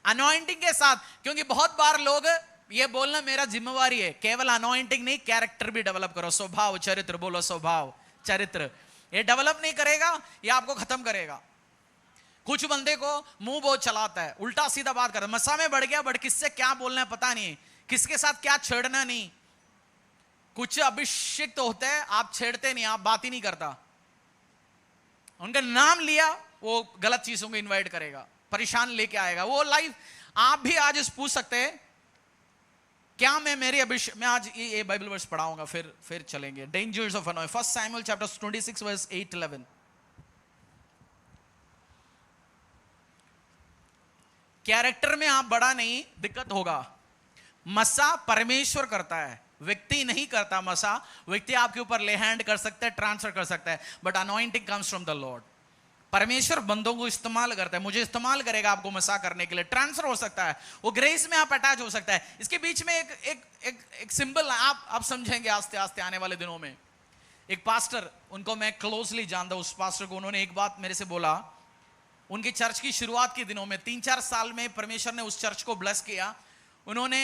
अनॉइंटिंग के साथ, क्योंकि बहुत बार लोग ये बोलना मेरा जिम्मेवारी है, केवल अनॉइंटिंग नहीं, कैरेक्टर भी डेवलप करो, स्वभाव चरित्र, बोलो स्वभाव चरित्र, ये डेवलप नहीं करेगा, ये आपको खत्म करेगा। कुछ बंदे को मुंह बहुत चलाता है, उल्टा सीधा बात करता है, मसा में बढ़ गया, बट किससे क्या बोलना है पता नहीं, किसके साथ क्या छेड़ना नहीं। कुछ अभिषिक्त होते हैं, आप छेड़ते नहीं, आप बात ही नहीं करता, उनका नाम लिया वो गलत चीजों को इनवाइट करेगा, परेशान लेके आएगा वो लाइफ। आप भी आज पूछ सकते हैं क्या मैं मैं आज ये बाइबल वर्स पढ़ाऊंगा, फिर चलेंगे। Dangers of anointing, 1 Samuel chapter 26 verse 8-11। Character में आप बड़ा नहीं, दिक्कत होगा। मसा परमेश्वर करता है, व्यक्ति नहीं करता। मसा व्यक्ति आपके ऊपर ले हैंड कर सकता है, ट्रांसफर कर सकता है, but anointing comes from the Lord. परमेश्वर बंदों को इस्तेमाल करता है, मुझे इस्तेमाल करेगा आपको मसा करने के लिए, ट्रांसफर हो सकता है, वो ग्रेस में आप अटैच हो सकता है। इसके बीच में एक सिंबल आप समझेंगे आस्ते आस्ते आने वाले दिनों में। एक पास्टर, उनको मैं क्लोजली जानता हूं, उस पास्टर को, उन्होंने एक बात मेरे से बोला, उनकी चर्च की शुरुआत के दिनों में 3-4 साल में परमेश्वर ने उस चर्च को ब्लेस किया। उन्होंने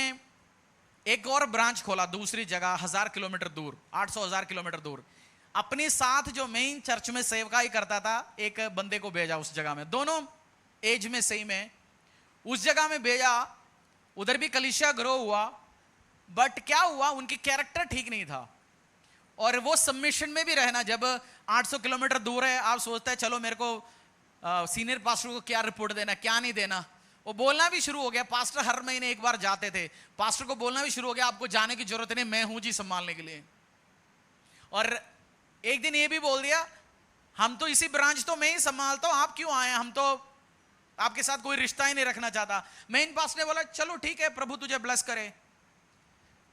एक और ब्रांच खोला दूसरी जगह, 1000 किलोमीटर दूर, 800-1000 किलोमीटर दूर। अपने साथ जो मेन चर्च में सेवकाई करता था, एक बंदे को भेजा उस जगह में, दोनों एज में सेम है, उस जगह में भेजा। उधर भी कलीसिया ग्रो हुआ, बट क्या हुआ, उनकी कैरेक्टर ठीक नहीं था, और वो सबमिशन में भी रहना। जब 800 किलोमीटर दूर है, आप सोचते हैं चलो मेरे को सीनियर पास्टर को क्या रिपोर्ट देना, क्या नहीं देना, वो बोलना भी शुरू हो गया। पास्टर हर महीने एक बार जाते थे, पास्टर को बोलना भी शुरू हो गया, आपको जाने की जरूरत नहीं, मैं हूं जी संभालने के लिए। और एक दिन ये भी बोल दिया, हम तो इसी ब्रांच तो मैं ही संभालता हूं, आप क्यों आए, हम तो आपके साथ कोई रिश्ता ही नहीं रखना चाहता। मेन पास्टर ने बोला चलो ठीक है, प्रभु तुझे ब्लेस करे।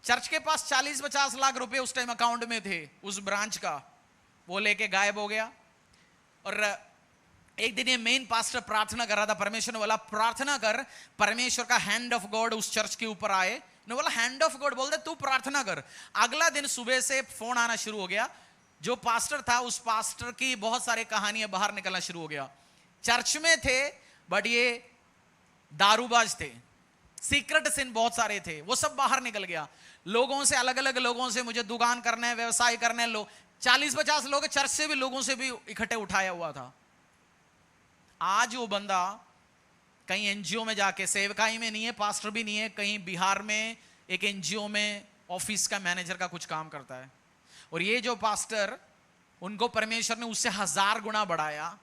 चर्च के पास 40-50 लाख रुपए उस टाइम अकाउंट में थे उस ब्रांच का, वो लेके गायब हो गया। और एक दिन ये मेन पास्टर प्रार्थना कर रहा था, परमेश्वर ने बोला प्रार्थना कर, परमेश्वर का हैंड ऑफ गॉड उस चर्च के ऊपर आए। ने बोला हैंड ऑफ गॉड बोलते, तू प्रार्थना कर। अगला दिन सुबह से फोन आना शुरू हो गया, जो पास्टर था उस पास्टर की बहुत सारी कहानियां बाहर निकलना शुरू हो गया। चर्च में थे, बट ये दारूबाज थे, सीक्रेट सिन बहुत सारे थे, वो सब बाहर निकल गया। लोगों से, अलग अलग लोगों से मुझे दुकान करना है, व्यवसाय करना है, लोग 40-50 लोग चर्च से भी, लोगों से भी इकट्ठे उठाया हुआ था। आज वो बंदा कहीं एनजीओ में जाके, सेवकाई में नहीं है, पास्टर भी नहीं है, कहीं बिहार में एक एनजीओ में ऑफिस का मैनेजर का कुछ काम करता है। और ये जो पास्टर, उनको परमेश्वर ने उससे 1000 गुना बढ़ाया,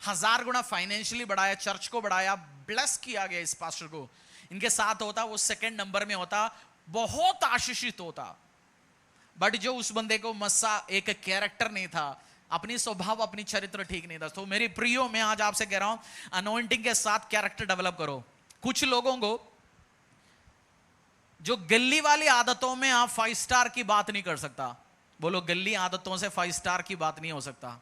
1000 गुना फाइनेंशियली बढ़ाया, चर्च को बढ़ाया, ब्लेस किया गया इस पास्टर को। इनके साथ होता, वो सेकंड नंबर में होता, बहुत आशीषित होता। बट जो उस बंदे को मस्सा, एक कैरेक्टर नहीं था, अपनी स्वभाव, अपनी चरित्र ठीक नहीं था। तो मेरी प्रियो, मैं आज आपसे कह रहा हूं, अनॉइंटिंग के साथ कैरेक्टर डेवलप करो। कुछ लोगों को जो गली वाली आदतों में आप 5 स्टार की बात नहीं कर सकता। बोलो, गली आदतों से 5 स्टार की बात नहीं हो सकता।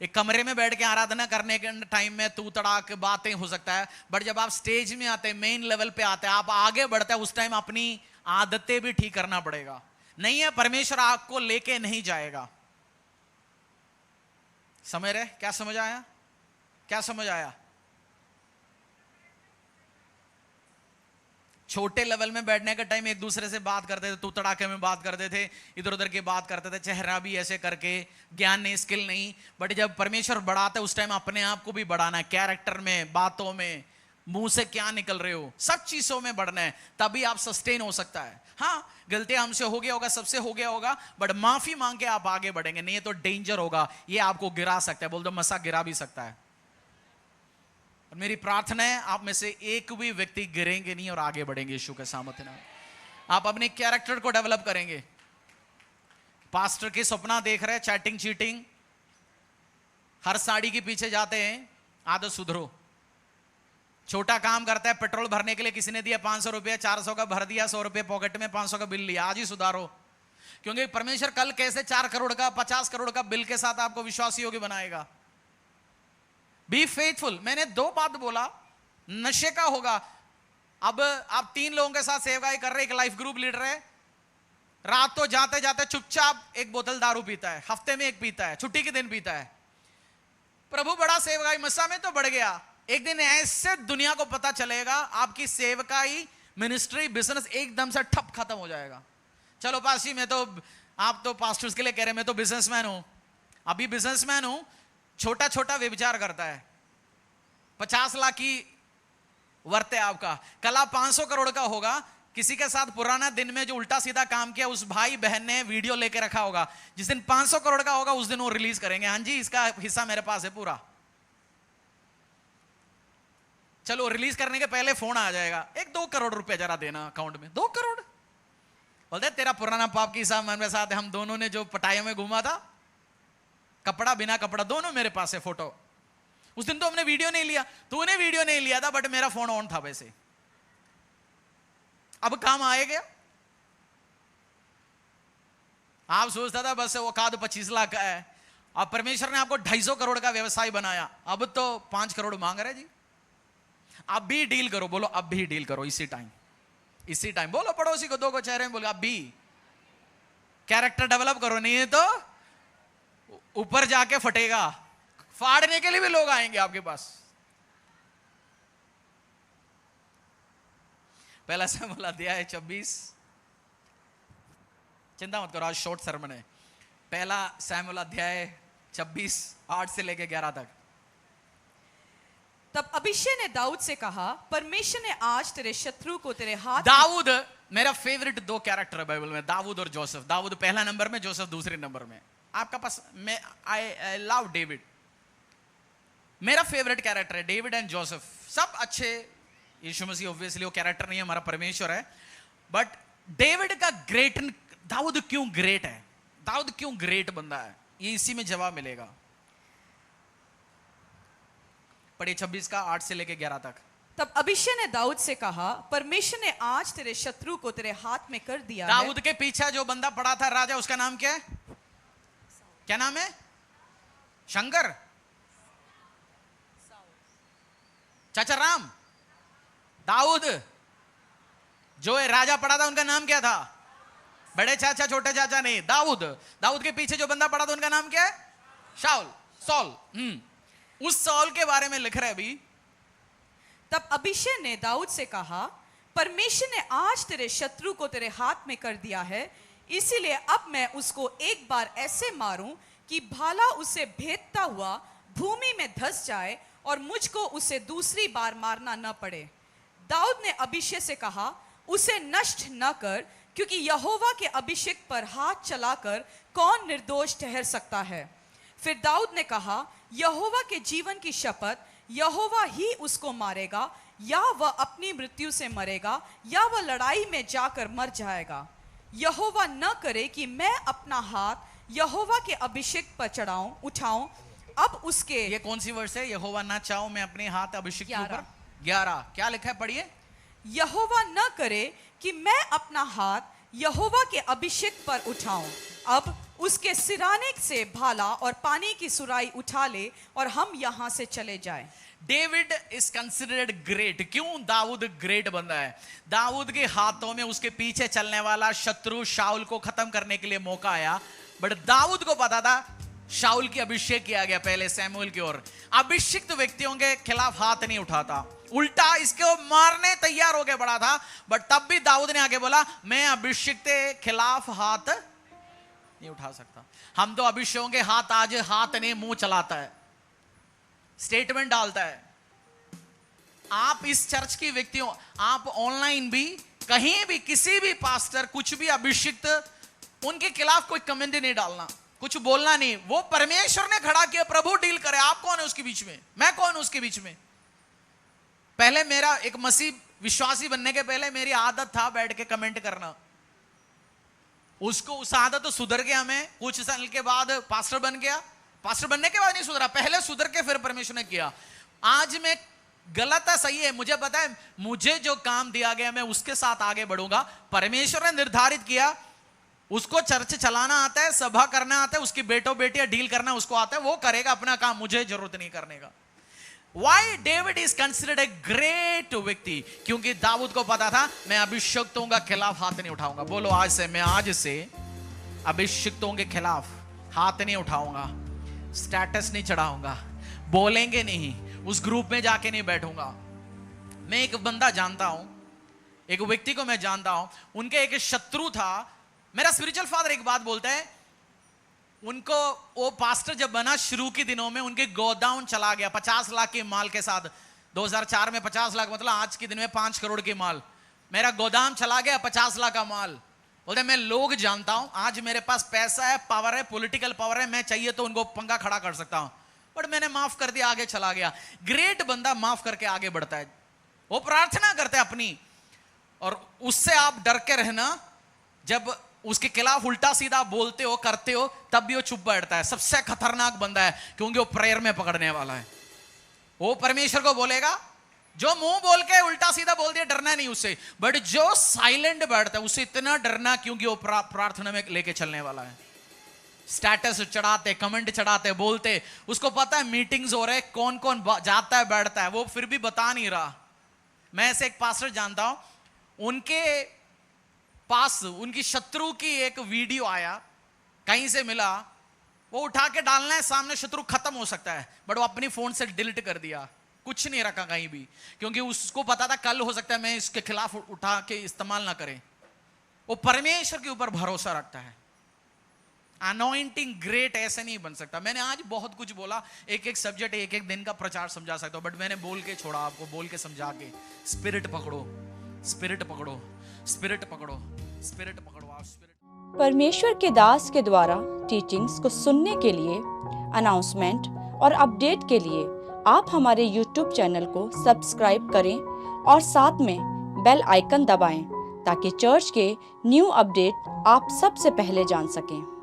एक कमरे में बैठ के आराधना करने के टाइम में तू तड़ाक बातें हो सकता है, बट जब आप स्टेज में आते हैं, मेन लेवल पे आते हैं, आप आगे बढ़ते हैं, उस टाइम अपनी आदतें भी ठीक करना पड़ेगा। नहीं है, परमेश्वर आपको लेके नहीं जाएगा। समझ रहे? क्या समझ आया? क्या समझ आया? छोटे लेवल में बैठने के टाइम एक दूसरे से बात करते थे, तू तड़ाके में बात करते थे, इधर उधर की बात करते थे, चेहरा भी ऐसे करके, ज्ञान नहीं, स्किल नहीं। बट जब परमेश्वर बढ़ाता है, उस टाइम अपने आप को भी बढ़ाना है, कैरेक्टर में, बातों में, मुंह से क्या निकल रहे हो, सब चीजों में बढ़ना है, तभी आप सस्टेन हो सकता है। हाँ, गलतियां हमसे हो गया होगा, सबसे हो गया होगा, बट माफी मांग के आप आगे बढ़ेंगे, नहीं तो डेंजर होगा, ये आपको गिरा सकता है। बोल दो, मसा गिरा भी सकता है। और मेरी प्रार्थना है, आप में से एक भी व्यक्ति गिरेंगे नहीं और आगे बढ़ेंगे यीशु के सामर्थ्य में। आप अपने कैरेक्टर को डेवलप करेंगे। पास्टर के सपना देख रहे हैं, चैटिंग, चीटिंग, हर साड़ी के पीछे जाते हैं, आदत सुधरो। छोटा काम करता है, पेट्रोल भरने के लिए किसी ने दिया 500 रुपया, 400 का भर दिया, 100 रुपये पॉकेट में, 500 का बिल लिया, आज ही सुधारो। क्योंकि परमेश्वर कल कैसे 4 करोड़ का, 50 करोड़ का बिल के साथ आपको विश्वासी योग्य बनाएगा। Be faithful. मैंने 2 बात बोला, नशे का होगा। अब आप 3 लोगों के साथ सेवकाई कर रहे, एक लाइफ ग्रुप लीडर है, रात तो जाते जाते चुपचाप 1 बोतल दारू पीता है, हफ्ते में 1 पीता है, छुट्टी के दिन पीता है। प्रभु बड़ा सेवकाई मस्सा में तो बढ़ गया। एक दिन ऐसे दुनिया को पता चलेगा, आपकी सेवकाई, मिनिस्ट्री, बिजनेस एकदम से ठप खत्म हो जाएगा। चलो पासी, मैं तो, आप तो पास्टर्स के लिए कह रहे, मैं तो बिजनेसमैन हूं, अभी बिजनेसमैन हूं, छोटा छोटा व्यभिचार करता है, 50 लाख की वर्थ है आपका, कल आप 500 करोड़ का होगा। किसी के साथ पुराना दिन में जो उल्टा सीधा काम किया, उस भाई बहन ने वीडियो लेके रखा होगा, जिस दिन 500 करोड़ का होगा उस दिन वो रिलीज करेंगे, हाँ जी इसका हिस्सा मेरे पास है पूरा। चलो रिलीज करने के पहले फोन आ जाएगा, 1-2 करोड़ रुपए जरा देना अकाउंट में। 2 करोड़ बोलते, तेरा पुराना पाप की हिसाब मेरे साथ है, हम दोनों ने जो पटाया में घूमा था, कपड़ा बिना कपड़ा दोनों मेरे पास है फोटो। उस दिन तो हमने वीडियो नहीं लिया, तूने वीडियो नहीं लिया था, बट मेरा फोन ऑन था वैसे। अब काम आएगा। आप सोचता था बस वो खाद 25 लाख का है, अब परमेश्वर ने आपको 250 करोड़ का व्यवसाय बनाया, अब तो 5 करोड़ मांग रहे जी। अब भी डील करो, बोलो अब भी डील करो, इसी टाइम, इसी टाइम। बोलो पड़ोसी को, 2 को चेहरे में बोलो, अब भी कैरेक्टर डेवलप करो, नहीं है तो ऊपर जाके फटेगा। फाड़ने के लिए भी लोग आएंगे आपके पास। पहला शमूएल अध्याय 26, चिंता मत करो, आज शॉर्ट सरमन है। पहला शमूएल अध्याय 26, 8 से लेके 11 तक। तब अबीशै ने दाऊद से कहा, परमेश्वर ने आज तेरे शत्रु को तेरे हाथ। दाऊद मेरा फेवरेट 2 कैरेक्टर है बाइबल में, दाऊद और जोसेफ। दाऊद पहला नंबर में, जोसेफ दूसरे नंबर में। आपका पास, मैं आई लव डेविड, मेरा फेवरेट कैरेक्टर है डेविड एंड जोसेफ। सब अच्छे, यीशु मसीह ऑब्वियसली वो कैरेक्टर नहीं है, हमारा परमेश्वर है, बट डेविड का ग्रेट। दाऊद क्यों ग्रेट है, दाऊद क्यों ग्रेट बंदा है, ये इसी में जवाब मिलेगा। पढ़िए 26 का 8 से लेके 11 तक। तब अबीशै ने दाऊद से कहा, परमेश्वर ने आज तेरे शत्रु को तेरे हाथ में कर दिया है। दाऊद के पीछे जो बंदा पड़ा था राजा, उसका नाम क्या है? क्या नाम है? शंकर, चाचा राम, दाऊद। जो है राजा पड़ा था उनका नाम क्या था? बड़े चाचा, छोटे चाचा नहीं, दाऊद। दाऊद के पीछे जो बंदा पड़ा था उनका नाम क्या है? शाऊल, सॉल। उस सॉल के बारे में लिख रहे अभी। तब अबीशै ने दाऊद से कहा, परमेश्वर ने आज तेरे शत्रु को तेरे हाथ में कर दिया है, इसीलिए अब मैं उसको एक बार ऐसे मारूं कि भाला उसे भेदता हुआ भूमि में धंस जाए और मुझको उसे दूसरी बार मारना न पड़े। दाऊद ने अभिषेक से कहा, उसे नष्ट न कर, क्योंकि यहोवा के अभिषेक पर हाथ चलाकर कौन निर्दोष ठहर सकता है। फिर दाऊद ने कहा, यहोवा के जीवन की शपथ, यहोवा ही उसको मारेगा, या वह अपनी मृत्यु से मरेगा, या वह लड़ाई में जाकर मर जाएगा। यहोवा न करे कि मैं अपना हाथ यहोवा के अभिषेक पर उठाऊं। अब उसके, ये कौन सी वर्ष है? यहोवा ना चाहो मैं अपने हाथ अभिषेक के ऊपर। 11 11 क्या लिखा है? पढ़िए। यहोवा न करे कि मैं अपना हाथ यहोवा के अभिषेक पर उठाऊं। अब उसके सिराने से भाला और पानी की सुराई उठा ले और हम यहां से चले जाएं। David is considered great. क्यों दाऊद ग्रेट बंदा है? दाऊद के हाथों में उसके पीछे चलने वाला शत्रु शाऊल को खत्म करने के लिए मौका आया, बट दाऊद को पता था शाऊल की अभिषेक किया गया पहले सैमुएल की ओर। अभिषिक्त व्यक्तियों के खिलाफ हाथ नहीं उठाता, उल्टा इसको मारने तैयार होके पड़ा था, बट तब भी दाऊद ने आगे बोला, मैं अभिषिक्त के खिलाफ हाथ नहीं उठा सकता। हम तो अभिषेकों के हाथ आज हाथ नहीं मुंह चलाता है, स्टेटमेंट डालता है। आप इस चर्च की व्यक्तियों, आप ऑनलाइन भी कहीं भी किसी भी पास्टर कुछ भी अभिषिक्त, उनके खिलाफ कोई कमेंट नहीं डालना, कुछ बोलना नहीं। वो परमेश्वर ने खड़ा किया, प्रभु डील करे। आप कौन है उसके बीच में? मैं कौन हूं उसके बीच में? पहले मेरा एक मसीह विश्वासी बनने के पहले मेरी आदत था बैठ के कमेंट करना। उसको उस आदत तो सुधर गया। मैं कुछ साल के बाद पास्टर बन गया। पास्टर बनने के बाद नहीं सुधरा, पहले सुधर के फिर परमेश्वर ने किया। आज मैं गलत है सही है मुझे पता है, मुझे जो काम दिया गया मैं उसके साथ आगे बढ़ूंगा। परमेश्वर ने निर्धारित किया, उसको चर्च चलाना आता है, सभा करना आता है, उसकी बेटों बेटियां डील करना उसको आता है, वो करेगा अपना काम, मुझे जरूरत नहीं करने का। Why David is considered a great व्यक्ति? क्योंकि दाऊद को पता था मैं अभिषिक्तों के खिलाफ हाथ नहीं उठाऊंगा। बोलो आज से, मैं आज से अभिषिक्तों के खिलाफ हाथ नहीं उठाऊंगा, स्टेटस नहीं चढ़ाऊंगा, बोलेंगे नहीं, उस ग्रुप में जाके नहीं बैठूंगा। मैं एक बंदा जानता हूं, एक व्यक्ति को मैं जानता हूं, उनके एक शत्रु था। मेरा स्पिरिचुअल फादर एक बात बोलता है, उनको वो पास्टर जब बना शुरू के दिनों में उनके गोडाउन चला गया 50 लाख के माल के साथ। 2004 में 50 लाख मतलब आज के दिन में 5 करोड़ के माल। मेरा गोदाम चला गया 50 लाख का माल। बोलते मैं लोग जानता हूं, आज मेरे पास पैसा है, पावर है, पॉलिटिकल पावर है, मैं चाहिए तो उनको पंगा खड़ा कर सकता हूं, बट मैंने माफ कर दिया, आगे चला गया। ग्रेट बंदा माफ करके आगे बढ़ता है, वो प्रार्थना करता है अपनी, और उससे आप डर के रहना। जब उसके खिलाफ उल्टा सीधा बोलते हो करते हो तब भी वो चुप बैठता है। सबसे खतरनाक बंदा है, क्योंकि वो प्रेयर में पकड़ने वाला है। वो परमेश्वर को बोलेगा, जो मुंह बोल के उल्टा सीधा बोल दिया डरना नहीं उससे, बट जो साइलेंट बैठता है उससे इतना डरना, क्योंकि वो प्रार्थना में लेके चलने वाला है। स्टेटस चढ़ाते, कमेंट चढ़ाते, बोलते, उसको पता है मीटिंग्स हो रहे, कौन कौन जाता है बैठता है, वो फिर भी बता नहीं रहा। मैं ऐसे एक पास्टर जानता हूं, उनके पास उनकी शत्रु की एक वीडियो आया, कहीं से मिला, वो उठा के डालना है सामने, शत्रु खत्म हो सकता है, बट वो अपनी फोन से डिलीट कर दिया, कुछ नहीं रखा कहीं भी, क्योंकि उसको पता था कल हो सकता है मैं इसके खिलाफ उठा के इस्तेमाल ना करें। वो परमेश्वर के ऊपर भरोसा रखता है। अनॉइंटिंग ग्रेट ऐसे नहीं बन सकता। मैंने आज बहुत कुछ बोला, एक एक सब्जेक्ट एक एक दिन का प्रचार समझा सकता हूं, बट मैंने बोल के छोड़ा, आपको बोल के समझा के। स्पिरिट पकड़ो, स्पिरिट पकड़ो, स्पिरिट पकड़ो, स्पिरिट पकड़ो, आप स्पिरिट। परमेश्वर के दास के द्वारा टीचिंग्स को सुनने के लिए, अनाउंसमेंट और अपडेट के लिए आप हमारे YouTube चैनल को सब्सक्राइब करें और साथ में बेल आइकन दबाएं, ताकि चर्च के न्यू अपडेट आप सबसे पहले जान सकें।